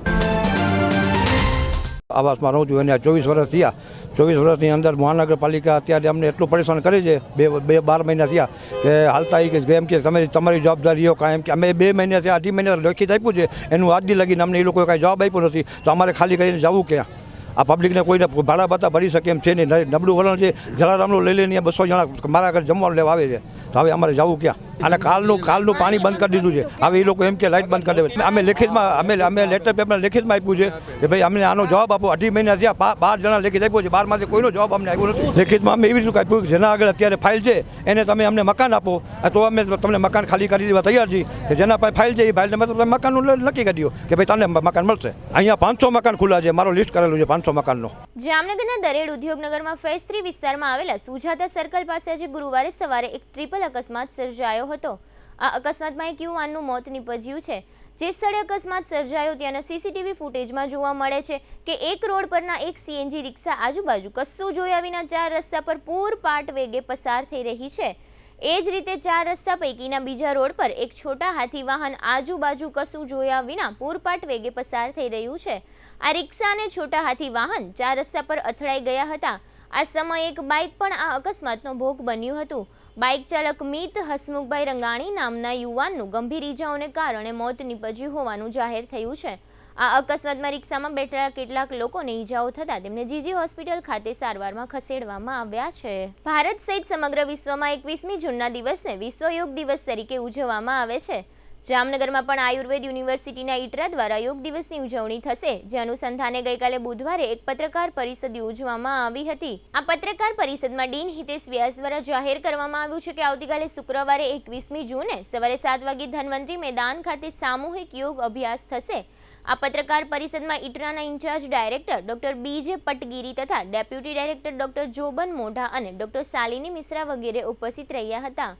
આવાસમાં રહું છું એને 24 વર્ષ થયા. 24 વર્ષની અંદર મહાનગરપાલિકા અત્યારે અમને એટલું પરેશાન કરે છે. 12 મહિના થયા કે હાલતા એમ કે તમારી જવાબદારીઓ કાંઈ એમ કે અમે 2 મહિના થયા 2.5 મહિના લેખિત આપ્યું છે, એનું આજ દી લગીને અમને એ લોકોએ કાંઈ જવાબ આપ્યો નથી. તો અમારે ખાલી કરીને જવું ક્યાં? આ પબ્લિકને કોઈને ભાડા બાતા ભરી શકે એમ છે નહીં. નબળું વલણ છે. જલારામનું લઈ લઈને 200 જણા મારા ઘરે જમવાનું લેવા આવે છે. તો હવે અમારે જવું ક્યાં? અને કાલનું પાણી બંધ કરી દીધું છે. હવે એ લોકો એમ કે લાઇટ બંધ કરી દે. અમે લેખિતમાં અમે લેટર પેપર લેખિતમાં આપ્યું છે કે ભાઈ અમને આનો જવાબ આપો. 2.5 મહિના થયા 12 જણા લેખિત આપ્યો છે. 12માંથી કોઈનો જવાબ અમને આવ્યો નથી. લેખિતમાં અમે એવી રીતે આપ્યું કે જેના આગળ અત્યારે ફાઇલ છે એને તમે અમને મકાન આપો તો અમે તમને મકાન ખાલી કરી દેવા તૈયાર છીએ. કે જેના પાસે ફાઇલ છે એ ફાઇલને તમે મકાનનું નક્કી કરી દો કે ભાઈ તને મકાન મળશે. અહીંયા 500 મકાન ખુલ્લા છે. મારો લિસ્ટ કરેલું છે 500 મકાનનો.
જામનગરના દરેડ ઉદ્યોગનગરમાં ફેઝ 3 વિસ્તારમાં આવેલા સુજાતા સર્કલ પાસે આજે ગુરુવારે સવારે એક ટ્રિપલ અકસ્માત સર્જાયો હતો. આ અકસ્માતમાં એક યુવાનનું મોત નીપજ્યું છે. જે સ્થળે અકસ્માત સર્જાયો ત્યાંના સીસીટીવી ફૂટેજમાં જોવા મળે છે કે એક રોડ પરના એક સીએનજી રિક્ષા આજુબાજુ કશું જોયા વિના 4 રસ્તા પર પૂરપાટ વેગે પસાર થઈ રહી છે. એ જ રીતે 4 રસ્તા પૈકીના બીજા રોડ પર એક છોટા હાથી વાહન આજુબાજુ કશું જોયા વિના પૂરપાટ વેગે પસાર થઈ રહ્યું છે. આ રિક્ષા અને છોટા હાથી વાહન 4 રસ્તા પર અથડાઈ ગયા હતા. આ સમયે એક બાઇક પણ આ અકસ્માતનો ભોગ બન્યું હતું. બાઇક ચાલક મિત હસમુખભાઈ રંગાણી નામના યુવાનનું ગંભીર ઈજાઓને કારણે મોત નીપજ્યું હોવાનું જાહેર થયું છે. આ અકસ્માતમાં રિક્ષામાં બેઠેલા કેટલાક લોકોને ઈજાઓ થતાં તેમને જીજી હોસ્પિટલ ખાતે સારવારમાં ખસેડવામાં આવ્યા છે. ભારત સહિત સમગ્ર વિશ્વમાં 21મી જૂનના દિવસને વિશ્વ યોગ દિવસ તરીકે ઉજવવામાં આવે છે. જામનગરમાં પણ આયુર્વેદ યુનિવર્સિટીના ઈટરા દ્વારા યોગ દિવસની ઉજવણી થશે, જે અનુસંધાને ગઈકાલે બુધવારે એક પત્રકાર પરિષદ યોજવામાં આવી હતી. આ પત્રકાર પરિષદમાં ડીન હિતેશ વ્યાસ દ્વારા જાહેર કરવામાં આવ્યું છે કે આવતીકાલે શુક્રવારે 21મી જૂને સવારે 7 વાગે ધન્વંતરી મેદાન ખાતે સામૂહિક યોગ અભ્યાસ થશે. આ પત્રકાર પરિષદમાં ઈટરાના ઇન્ચાર્જ ડાયરેક્ટર ડોક્ટર બીજે પટગીરી તથા ડેપ્યુટી ડાયરેક્ટર ડોક્ટર જોબન મોઢા અને ડોક્ટર શાલિની મિશ્રા વગેરે ઉપસ્થિત રહ્યા હતા.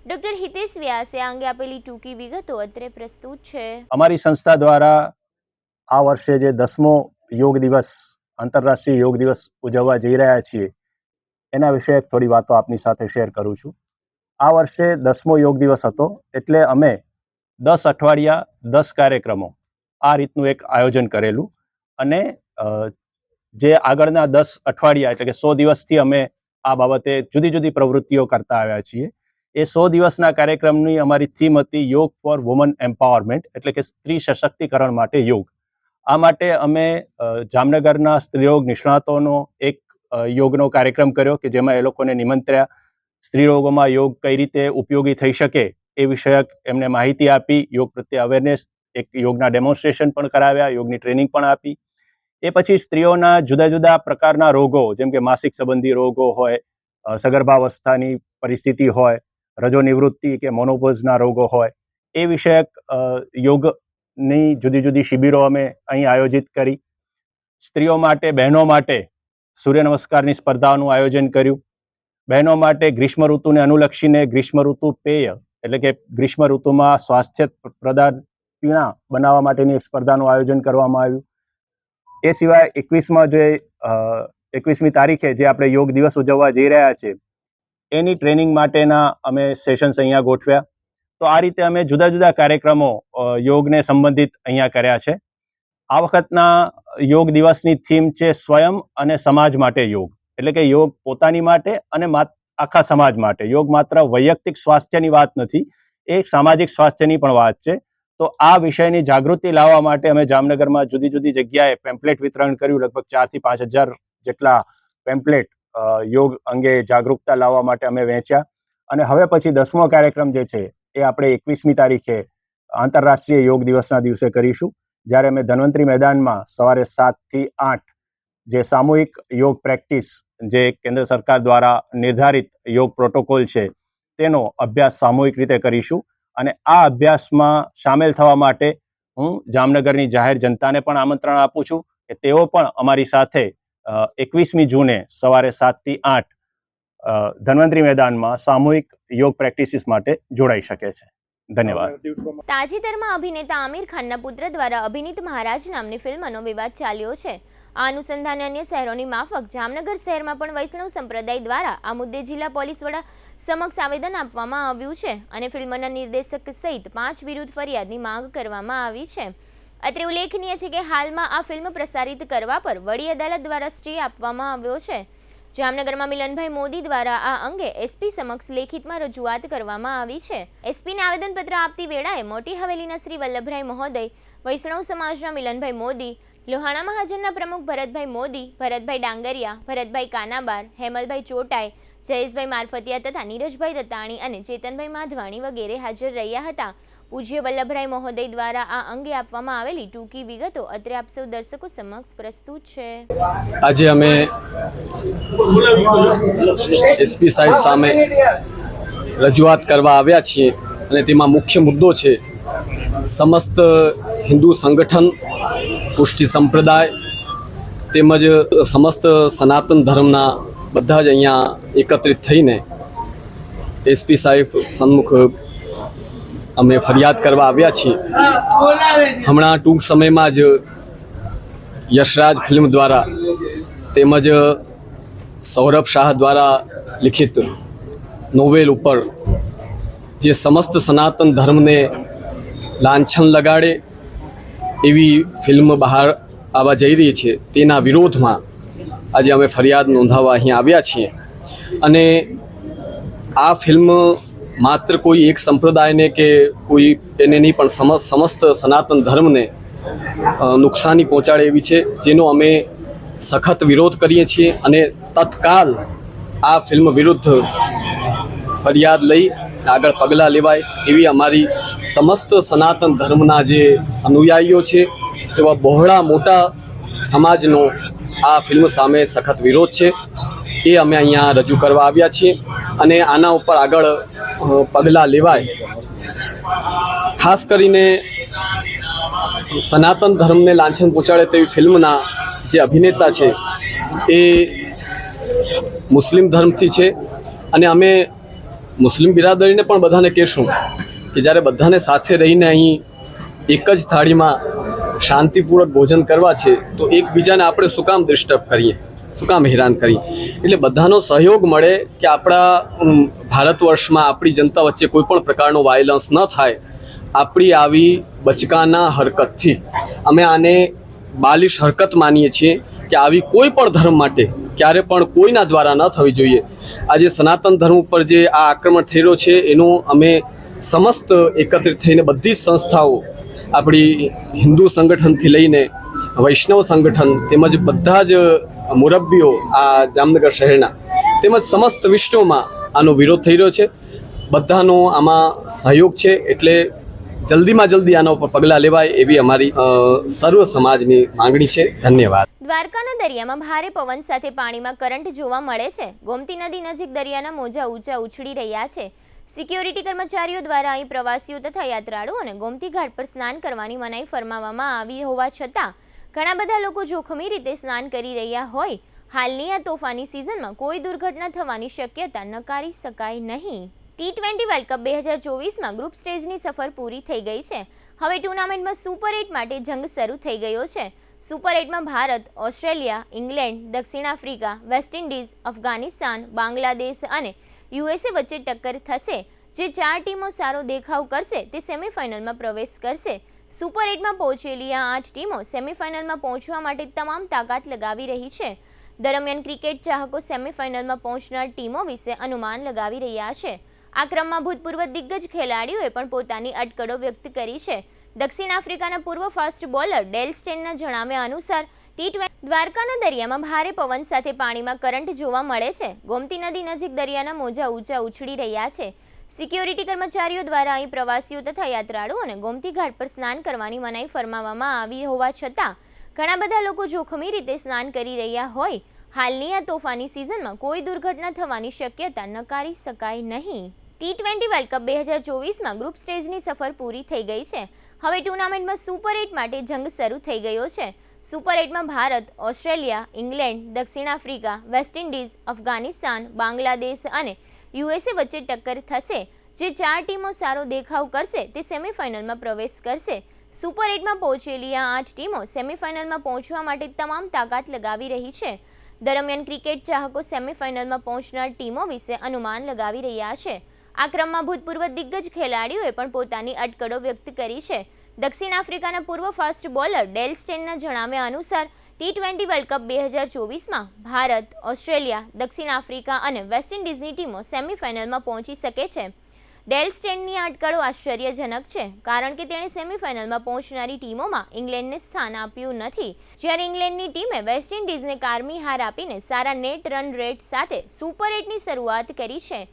ડોક્ટર હિતેશ વ્યાસે આ અંગે આપેલી ટૂંકી વિગતો અત્રે પ્રસ્તુત છે.
અમારી સંસ્થા દ્વારા આ વર્ષે જે 10મો યોગ દિવસ આંતરરાષ્ટ્રીય યોગ દિવસ ઉજવવા જઈ રહ્યા છીએ એના વિશે થોડી વાતો આપની સાથે શેર કરું છું. આ વર્ષે 10મો યોગ દિવસ હતો એટલે અમે 10 અઠવાડિયા 10 કાર્યક્રમો આ રીતનું એક આયોજન કરેલું અને જે આગળના 10 અઠવાડિયા એટલે કે 100 દિવસથી અમે આ બાબતે જુદી જુદી પ્રવૃત્તિઓ કરતા આવ્યા છીએ. એ 100 દિવસના કાર્યક્રમની અમારી થીમ હતી યોગ ફોર વુમન એમ્પાવરમેન્ટ, એટલે કે સ્ત્રી સશક્તિકરણ માટે યોગ. આ માટે અમે જામનગરના સ્ત્રીરોગ નિષ્ણાતોનો એક યોગનો કાર્યક્રમ કર્યો કે જેમાં એ લોકોને નિમંત્ર્યા. સ્ત્રીરોગોમાં યોગ કઈ રીતે ઉપયોગી થઈ શકે એ વિષયક એમને માહિતી આપી, યોગ પ્રત્યે અવેરનેસ, એક યોગના ડેમોન્સ્ટ્રેશન પણ કરાવ્યા, યોગની ટ્રેનિંગ પણ આપી. એ પછી સ્ત્રીઓના જુદા જુદા પ્રકારના રોગો જેમ કે માસિક સંબંધી રોગો હોય, સગર્ભાવસ્થાની પરિસ્થિતિ હોય, રજો નિવૃત્તિ કે મોનોપોઝના રોગો હોય, એ વિષયક યોગની જુદી જુદી શિબિરો અમે અહીં આયોજિત કરી. સ્ત્રીઓ માટે, બહેનો માટે સૂર્ય નમસ્કારની સ્પર્ધાઓનું આયોજન કર્યું. બહેનો માટે ગ્રીષ્મ ઋતુને અનુલક્ષીને ગ્રીષ્મ ઋતુ પેય એટલે કે ગ્રીષ્મ ઋતુમાં સ્વાસ્થ્ય પ્રદાન પીણા બનાવવા માટેની એક સ્પર્ધાનું આયોજન કરવામાં આવ્યું. એ સિવાય 21માં જે 21મી તારીખે જે આપણે યોગ દિવસ ઉજવવા જઈ રહ્યા છીએ એની ટ્રેનિંગ માટેના અમે સેશન્સ અહીંયા ગોઠવ્યા. તો આ રીતે અમે જુદા જુદા કાર્યક્રમો યોગને સંબંધિત અહીંયા કર્યા છે. આ વખતના યોગ દિવસની થીમ છે સ્વયં અને સમાજ માટે યોગ, એટલે કે યોગ પોતાની માટે અને આખા સમાજ માટે. યોગ માત્ર વૈયક્તિક સ્વાસ્થ્યની વાત નથી, એ સામાજિક સ્વાસ્થ્યની પણ વાત છે. તો આ વિષયની જાગૃતિ લાવવા માટે અમે જામનગરમાં જુદી જુદી જગ્યાએ પેમ્પલેટ વિતરણ કર્યું. લગભગ 4,000 થી 5,000 જેટલા પેમ્પલેટ યોગ અંગે જાગૃતતા લાવવા માટે અમે વહેંચ્યા. અને હવે પછી 10મો કાર્યક્રમ જે છે એ આપણે 21મી તારીખે આંતરરાષ્ટ્રીય યોગ દિવસના દિવસે કરીશું, જ્યારે અમે ધન્વંતરી મેદાનમાં સવારે 7 થી 8 જે સામૂહિક યોગ પ્રેક્ટિસ, જે કેન્દ્ર સરકાર દ્વારા નિર્ધારિત યોગ પ્રોટોકોલ છે તેનો અભ્યાસ સામૂહિક રીતે કરીશું. અને આ અભ્યાસમાં સામેલ થવા માટે હું જામનગરની જાહેર જનતાને પણ આમંત્રણ આપું છું કે તેઓ પણ અમારી સાથે 21મી જૂને સવારે 7 થી 8 ધન્વંતરી મેદાનમાં સામૂહિક યોગ પ્રેક્ટિસિસ માટે જોડાઈ શકે છે. ધન્યવાદ.
તાજેતરમાં અભિનેતા આમિર ખાનના પુત્ર દ્વારા અભિનીત મહારાજ નામની ફિલ્મનો વિવાદ ચાલ્યો છે. આ અનુસંધાને અન્ય શહેરોની માફક જામનગર શહેરમાં પણ વૈષ્ણવ સંપ્રદાય દ્વારા આ મુદ્દે જિલ્લા પોલીસ વડા સમક્ષ આવેદન આપવામાં આવ્યું છે અને ફિલ્મના નિર્દેશક સહિત 5 વિરુદ્ધ ફરિયાદની માંગ કરવામાં આવી છે. અત્રે ઉલ્લેખનીય છે કે હાલમાં આ ફિલ્મ પ્રસારિત કરવા પર વડી અદાલત દ્વારા સ્ટે આપવામાં આવ્યો છે. જામનગરમાં મિલનભાઈ મોદી દ્વારા આ અંગે એસપી સમક્ષ લેખિતમાં રજૂઆત કરવામાં આવી છે. એસપીને આવેદનપત્ર આપતી વેળાએ મોટી હવેલીના શ્રી વલ્લભરાય મહોદય, વૈષ્ણવ સમાજના મિલનભાઈ મોદી, લોહાણા મહાજનના પ્રમુખ ભરતભાઈ મોદી, ભરતભાઈ ડાંગરિયા, ભરતભાઈ કાનાબાર, હેમલભાઈ ચોટાઈ, જયેશભાઈ મારફતિયા તથા નીરજભાઈ દત્તાણી અને ચેતનભાઈ માધવાણી વગેરે હાજર રહ્યા હતા. પૂજ્ય વલ્લભરાય મહોદય દ્વારા આ અંગે આપવામાં આવેલી ટૂંકી વિગતો અત્રે આપ સૌ દર્શકો સમક્ષ પ્રસ્તુત છે.
આજે અમે એસપી સાહેબ સામે રજૂઆત કરવા આવ્યા છીએ અને તેમાં મુખ્ય મુદ્દો છે સમસ્ત હિન્દુ સંગઠન, પુષ્ટિ સંપ્રદાય તેમજ સમસ્ત સનાતન ધર્મના બધા જ અહીંયા એકત્રિત થઈને એસપી સાહેબ સન્મુખ અમે ફરિયાદ કરવા આવ્યા છીએ. હમણાં ટૂંક સમયમાં જ યશરાજ ફિલ્મ દ્વારા તેમજ સૌરભ શાહ દ્વારા લિખિત નોવેલ ઉપર જે સમસ્ત સનાતન ધર્મને લાંછન લગાડે એવી ફિલ્મ બહાર આવવા જઈ રહી છે, તેના વિરોધમાં આજે અમે ફરિયાદ નોંધાવવા અહીં આવ્યા છીએ. અને આ ફિલ્મ માત્ર કોઈ એક સંપ્રદાયને કે કોઈ એને નહીં પણ સમસ્ત સનાતન ધર્મને નુકસાની પહોંચાડે એવી છે, જેનો અમે સખત વિરોધ કરીએ છીએ અને તત્કાલ આ ફિલ્મ વિરુદ્ધ ફરિયાદ લઈ આગળ પગલાં લેવાય એવી અમારી સમસ્ત સનાતન ધર્મના જે અનુયાયીઓ છે એવા બહોળા મોટા સમાજનો આ ફિલ્મ સામે સખત વિરોધ છે. એ અમે અહીંયા રજૂ કરવા આવ્યા છીએ અને આના ઉપર આગળ પગલાં લેવાય. ખાસ કરીને સનાતન ધર્મને લાંછન પહોંચાડે તેવી ફિલ્મના જે અભિનેતા છે એ મુસ્લિમ ધર્મથી છે અને અમે મુસ્લિમ બિરાદરીને પણ બધાને કહેશું કે જ્યારે બધાને સાથે રહીને અહીં એક જ થાળીમાં શાંતિપૂર્વક ભોજન કરવા છે તો એકબીજાને આપણે શું કામ ડિસ્ટર્બ કરીએ, શું કામ હેરાન કરીએ. એટલે બધાનો સહયોગ મળે કે આપણા ભારત વર્ષમાં આપણી જનતા વચ્ચે કોઈ પણ પ્રકારનો વાયલન્સ ન થાય. આપણી આવી બચકાના હરકતથી અમે આને બાલિશ હરકત માનીએ છીએ કે આવી કોઈ પણ ધર્મ માટે ક્યારે પણ કોઈના દ્વારા ન થવી જોઈએ. આજે સનાતન ધર્મ ઉપર જે આ આક્રમણ થઈ રહ્યો છે એનું અમે સમસ્ત એકત્રિત થઈને બધી જ સંસ્થાઓ, આપણી હિન્દુ સંગઠનથી લઈને વૈષ્ણવ સંગઠન તેમજ બધા જ મુરબ્બીઓ આ જામનગર શહેરના તેમજ સમસ્ત વિશ્વમાં આનો વિરોધ થઈ રહ્યો છે. બધાનો આમાં સહયોગ છે એટલે જલ્દીમાં જલ્દી આના ઉપર પગલાં લેવાય એવી અમારી સર્વ સમાજની માંગણી છે. ધન્યવાદ.
દ્વારકાના દરિયામાં ભારે પવન સાથે પાણીમાં કરંટ જોવા મળે છે. ગોમતી નદી નજીક દરિયાના મોજા ઊંચા ઉછળી રહ્યા છે. સિક્યોરિટી કર્મચારીઓ દ્વારા અહીં પ્રવાસીઓ તથા યાત્રાળુઓને ગોમતી ઘાટ પર સ્નાન કરવાની મનાઈ ફરમાવવામાં આવી હોવા છતાં ઘણા બધા લોકો જોખમી રીતે સ્નાન કરી રહ્યા હોય. હાલની આ તોફાની સિઝનમાં કોઈ દુર્ઘટના થવાની શક્યતા નકારી શકાય નહીં. T20 વર્લ્ડ કપ 2024માં ગ્રુપ સ્ટેજની સફર પૂરી થઈ ગઈ છે. હવે ટુર્નામેન્ટમાં સુપર 8 માટે જંગ શરૂ થઈ ગયો છે. સુપર 8માં ભારત, ઓસ્ટ્રેલિયા, ઇંગ્લેન્ડ, દક્ષિણ Africa, West Indies, Afghanistan, Bangladesh અને યુએસએ વચ્ચે ટક્કર થશે. જે 4 ટીમો સારો દેખાવ કરશે તે સેમીફાઇનલમાં પ્રવેશ કરશે. સુપર 8માં પહોંચેલી આ 8 ટીમો સેમીફાઇનલમાં પહોંચવા માટે તમામ તાકાત લગાવી રહી છે. દરમિયાન ક્રિકેટ ચાહકો સેમીફાઇનલમાં પહોંચનાર ટીમો વિશે અનુમાન લગાવી રહ્યા છે. આ ક્રમમાં ભૂતપૂર્વ દિગ્ગજ ખેલાડીઓએ પણ પોતાની અટકળો વ્યક્ત કરી છે. દક્ષિણ આફ્રિકાના પૂર્વ ફાસ્ટ બોલર ડેલ સ્ટેનના જણાવ્યા અનુસાર T20 દ્વારકાના દરિયામાં ભારે પવન સાથે પાણીમાં કરંટ જોવા મળે છે. ગોમતી નદી નજીક દરિયાના મોજા ઊંચા ઉછળી રહ્યા છે. સિક્યોરિટી કર્મચારીઓ દ્વારા અહીં પ્રવાસીઓ તથા યાત્રાળુઓને ગોમતી ઘાટ પર સ્નાન કરવાની મનાઈ ફરમાવવામાં આવી હોવા છતાં ઘણા બધા લોકો જોખમી રીતે સ્નાન કરી રહ્યા હોય. હાલની આ તોફાની સિઝનમાં કોઈ દુર્ઘટના થવાની શક્યતા નકારી શકાય નહીં. T20 વર્લ્ડ કપ 2024માં ગ્રુપ સ્ટેજની સફર પૂરી થઈ ગઈ છે. હવે ટુર્નામેન્ટમાં સુપર 8 માટે જંગ શરૂ થઈ ગયો છે. સુપર 8માં ભારત, ઓસ્ટ્રેલિયા, ઇંગ્લેન્ડ, દક્ષિણ Africa, West Indies, Afghanistan, Bangladesh અને યુએસએ વચ્ચે ટક્કર થશે. જે 4 ટીમો સારો દેખાવ કરશે તે સેમીફાઇનલમાં પ્રવેશ કરશે. સુપર 8માં પહોંચેલી આ 8 ટીમો સેમીફાઇનલમાં પહોંચવા માટે તમામ તાકાત લગાવી રહી છે. દરમિયાન ક્રિકેટ ચાહકો સેમીફાઇનલમાં પહોંચનાર ટીમો વિશે અનુમાન લગાવી રહ્યા છે. આ ક્રમમાં ભૂતપૂર્વ દિગ્ગજ ખેલાડીઓએ પણ પોતાની અટકળો વ્યક્ત કરી છે. દક્ષિણ આફ્રિકાના પૂર્વ ફાસ્ટ બોલર ડેલ સ્ટેનના જણાવ્યા અનુસાર T20 વર્લ્ડ કપ 2024માં ભારત, ઓસ્ટ્રેલિયા, દક્ષિણ આફ્રિકા અને વેસ્ટ ઇન્ડિઝની ટીમો સેમીફાઇનલમાં પહોંચી શકે છે. ડેલ સ્ટેનની અટકળો આશ્ચર્યજનક છે કારણ કે તેણે સેમીફાઇનલમાં પહોંચનારી ટીમોમાં ઇંગ્લેન્ડને સ્થાન આપ્યું નથી. જ્યારે ઇંગ્લેન્ડની ટીમે વેસ્ટ ઇન્ડિઝને કારમી હાર આપીને સારા નેટ રન રેટ સાથે સુપર 8ની શરૂઆત કરી છે.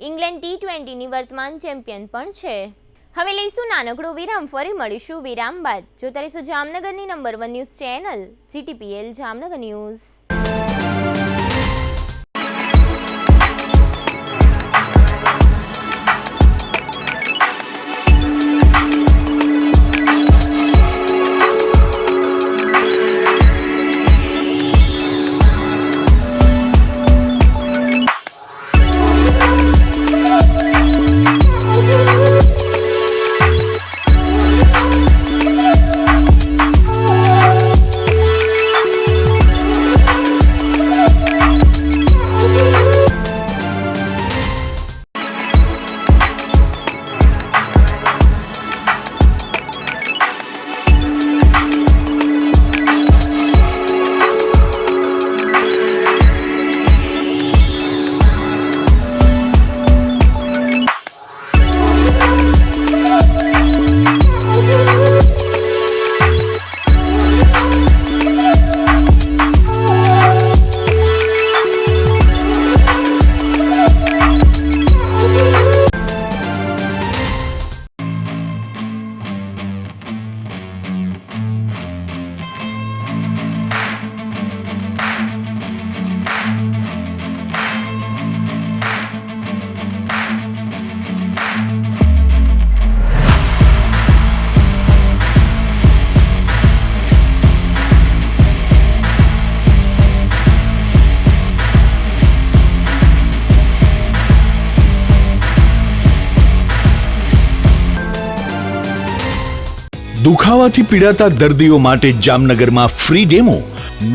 ઇંગ્લેન્ડ T20ની વર્તમાન ચેમ્પિયન પણ છે. હવે લઈશું નાનકડો વિરામ. ફરી મળીશું વિરામ બાદ. જોતા રહીશું જામનગરની નંબર 1 news channel GTPL Jamnagar news.
દુખાવાથી પીડાતા દર્દીઓ માટે જામનગરમાં free demo.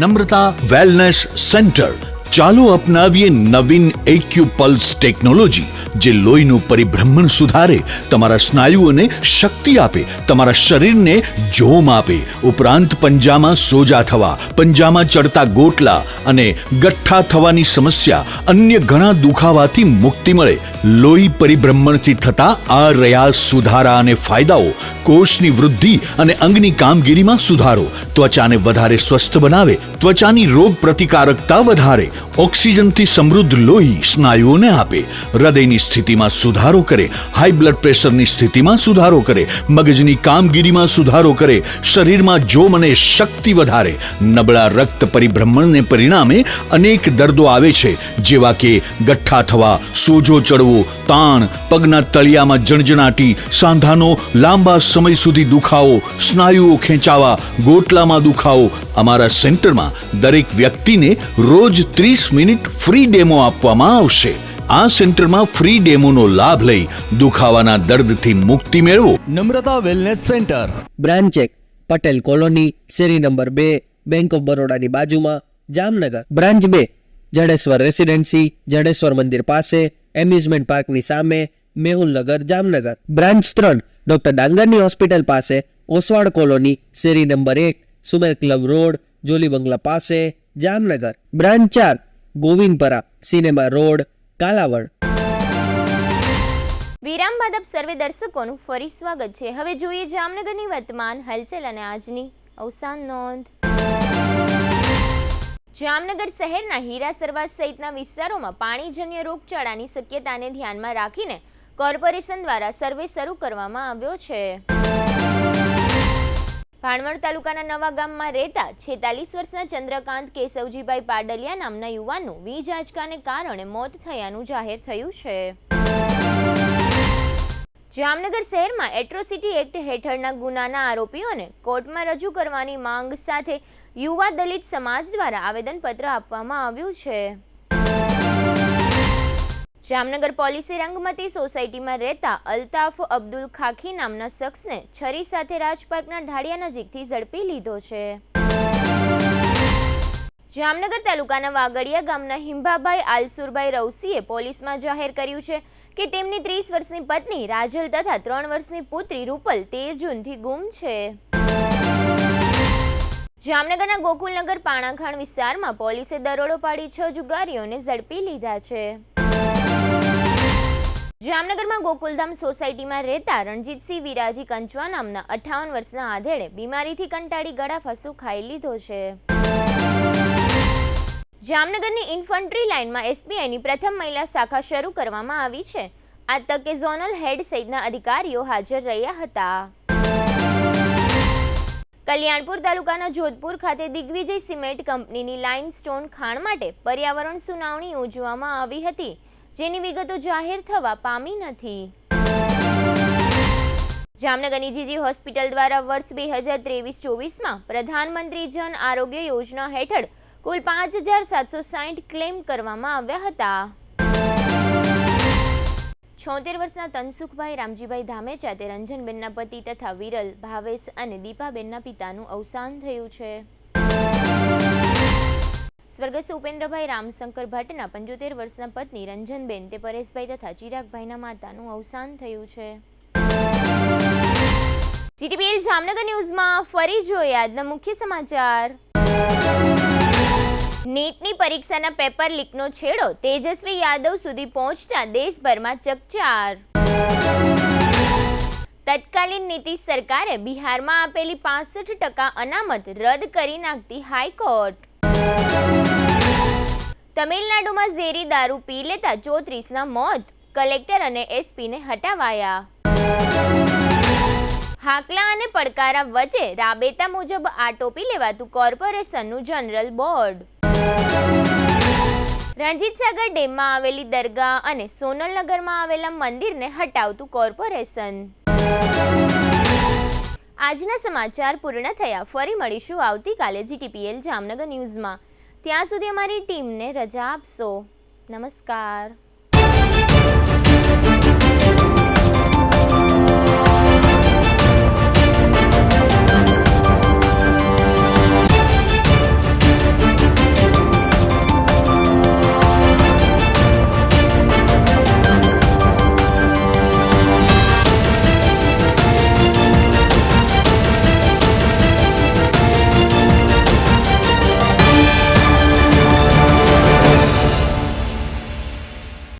Namrata wellness centre. ચાલો અપનાવીએ નવીન એક્યુપલ્સ ટેકનોલોજી જે લોહીનું પરિભ્રમણ સુધારે, તમારા સ્નાયુઓને શક્તિ આપે, તમારા શરીરને જોમ આપે. ઉપરાંત પંજામાં સોજા થવા, પંજામાં ચડતા ગોટલા અને ગઠ્ઠા થવાની સમસ્યા, અન્ય ઘણા દુખાવાથી મુક્તિ મળે. લોહી પરિભ્રમણથી થતા આ રહ્યા સુધારા અને ફાયદાઓ. કોષની વૃદ્ધિ અને અંગની કામગીરીમાં સુધારો, ત્વચાને વધારે સ્વસ્થ બનાવે, ત્વચાની રોગ પ્રતિકારકતા વધારે, ઓક્સિજનથી સમૃદ્ધ લોહી સ્નાયુઓને આપે, હૃદયની સ્થિતિમાં સુધારો કરે, હાઈ બ્લડ પ્રેશરની સ્થિતિમાં સુધારો કરે, મગજની કામગીરીમાં સુધારો કરે, શરીરમાં જોમ અને શક્તિ વધારે. નબળા રક્ત પરિભ્રમણને પરિણામે અનેક દર્દો આવે છે જેવા કે ગઠ્ઠા થવા, સોજો ચડવો, તાણ, પગના તળિયામાં જણજણાટી, સાંધાનો લાંબા સમય સુધી દુખાવો, સ્નાયુઓ ખેંચાવા, ગોટલામાં દુખાવો. અમારા સેન્ટરમાં દરેક વ્યક્તિને રોજ 30 મિનિટ ફ્રી ડેમો આપવામાં આવશે. આ સેન્ટરમાં ફ્રી ડેમોનો લાભ લઈ દુખાવાના દર્દથી મુક્તિ મેળવો.
Namrata wellness centre.
બ્રાન્ડ ચેક.
પટેલ કોલોની, શેરી નંબર 2, બેંક ઓફ બરોડાની બાજુમાં, જામનગર. બ્રાન્ચ 2 જડેશ્વર રેસિડેન્સી, જડેશ્વર મંદિર પાસે, એમ્યુઝમેન્ટ પાર્કની સામે, મેહુલનગર, જામનગર. બ્રાન્ચ 3 ડોક્ટર ડાંગરની હોસ્પિટલ પાસે, ઓસવાડ કોલોની, શેરી નંબર 1, સુમેર ક્લબ રોડ, જોલી બંગલા પાસે, Jamnagar. Branch 4 Govindpara, cinema road, Kalavad.
વિરામ બાદ આપ સર્વે દર્શકોનું ફરી સ્વાગત છે. હવે જોઈએ જામનગરની વર્તમાન હલચલ અને આજની અવસાન નોંધ. જામનગર શહેરના હીરા સરવાસ સહિતના વિસ્તારોમાં પાણીજન્ય રોગચાળાની શક્યતાને ધ્યાનમાં રાખીને કોર્પોરેશન દ્વારા સર્વે શરૂ કરવામાં આવ્યો છે. ભાણવડ તાલુકાના નવા ગામમાં રહેતા 46 વર્ષના ચંદ્રકાંત કેશવજીભાઈ પાડલિયા નામના યુવાનનું વીજ આંચકાને કારણે મોત થયાનું જાહેર થયું છે. જામનગર શહેરમાં એટ્રોસિટી એક્ટ હેઠળના ગુનાના આરોપીઓને કોર્ટમાં રજૂ કરવાની માંગ સાથે યુવા દલિત સમાજ દ્વારા આવેદનપત્ર આપવામાં આવ્યું છે. જામનગર પોલીસે રંગમતી સોસાયટીમાં રહેતા અલ્તાફ અબ્દુલ ખાખી નામના શખ્સને છરી સાથે રાજપાર્કના ઢાળિયા નજીકથી ઝડપી લીધો છે. જામનગર તાલુકાના વાગડિયા ગામના હિંભાભાઈ આલસુરભાઈ રૌસીએ પોલીસમાં જાહેર કર્યું છે કે તેમની 30 વર્ષની પત્ની રાજલ તથા 3 વર્ષની પુત્રી રૂપલ 13 જૂનથી ગુમ છે. જામનગરના ગોકુલનગર પાણાખાણ વિસ્તારમાં પોલીસે દરોડો પાડી 6 જુગારીઓને ઝડપી લીધા છે. જામનગરમાં ગોકુલધામ સોસાયટીમાં રહેતા રણજીતસિંહ વિરાજી કંચવા નામના 58 વર્ષના આધેડે બીમારીથી કંટાળી ગળાફાંસો ખાઈ લીધો છે. જામનગરની ઇન્ફન્ટ્રી લાઇનમાં એસબીઆઈની પ્રથમ મહિલા શાખા શરૂ કરવામાં આવી છે. આ તકે ઝોનલ હેડ સહિતના અધિકારીઓ હાજર રહ્યા હતા. કલ્યાણપુર તાલુકાના જોધપુર ખાતે દિગ્વિજય સિમેન્ટ કંપનીની લાઇમસ્ટોન ખાણ માટે પર્યાવરણ સુનાવણી યોજવામાં આવી હતી, જેની વિગતો જાહેર થવા પામી નથી. જામનગરની જીજી હોસ્પિટલ દ્વારા વર્ષ 2023-24માં પ્રધાનમંત્રી જન આરોગ્ય યોજના હેઠળ કુલ 5,760 ક્લેમ કરવામાં આવ્યા હતા. 76 વર્ષના તનસુખભાઈ રામજીભાઈ ધામેચા તે રંજનબેનના પતિ તથા વિરલ, ભાવેશ અને દીપાબેનના પિતાનું અવસાન થયું છે. સ્વર્ગસ્થ ઉપેન્દ્રભાઈ રામશંકર ભટ્ટના 75 વર્ષના પત્ની રંજનબેન તે પરેશભાઈ તથા ચિરાગભાઈના માતાનું અવસાન થયું છે. જીટીપીએલ જામનગર ન્યૂઝમાં ફરી જોઈએ આજના મુખ્ય સમાચાર. નીટની પરીક્ષાના પેપર લીકનો છેડો તેજસ્વી યાદવ સુધી પહોંચતા દેશભરમાં ચકચાર. તત્કાલીન નીતિશ સરકારે બિહારમાં આપેલી 65% અનામત રદ કરી નાખતી હાઈકોર્ટ. તમિલનાડુમાં ઝેરી દારૂ પી લેતા 34ના મોત, કલેક્ટર અને એસપીને હટાવાયા. હાકલા અને પડકારા વચ્ચે રાબેતા મુજબ આટોપી લેવાતું કોર્પોરેશનનું જનરલ બોર્ડ. રણજીતસાગર ડેમમાં આવેલી દરગાહ અને સોનલનગરમાં આવેલા મંદિરને હટાવતું કોર્પોરેશન. આજના સમાચાર પૂર્ણ થયા. ફરી મળીશું આવતીકાલે જીટીપીએલ જામનગર ન્યૂઝમાં. ત્યાં સુધી અમારી ટીમને રજા આપશો. નમસ્કાર.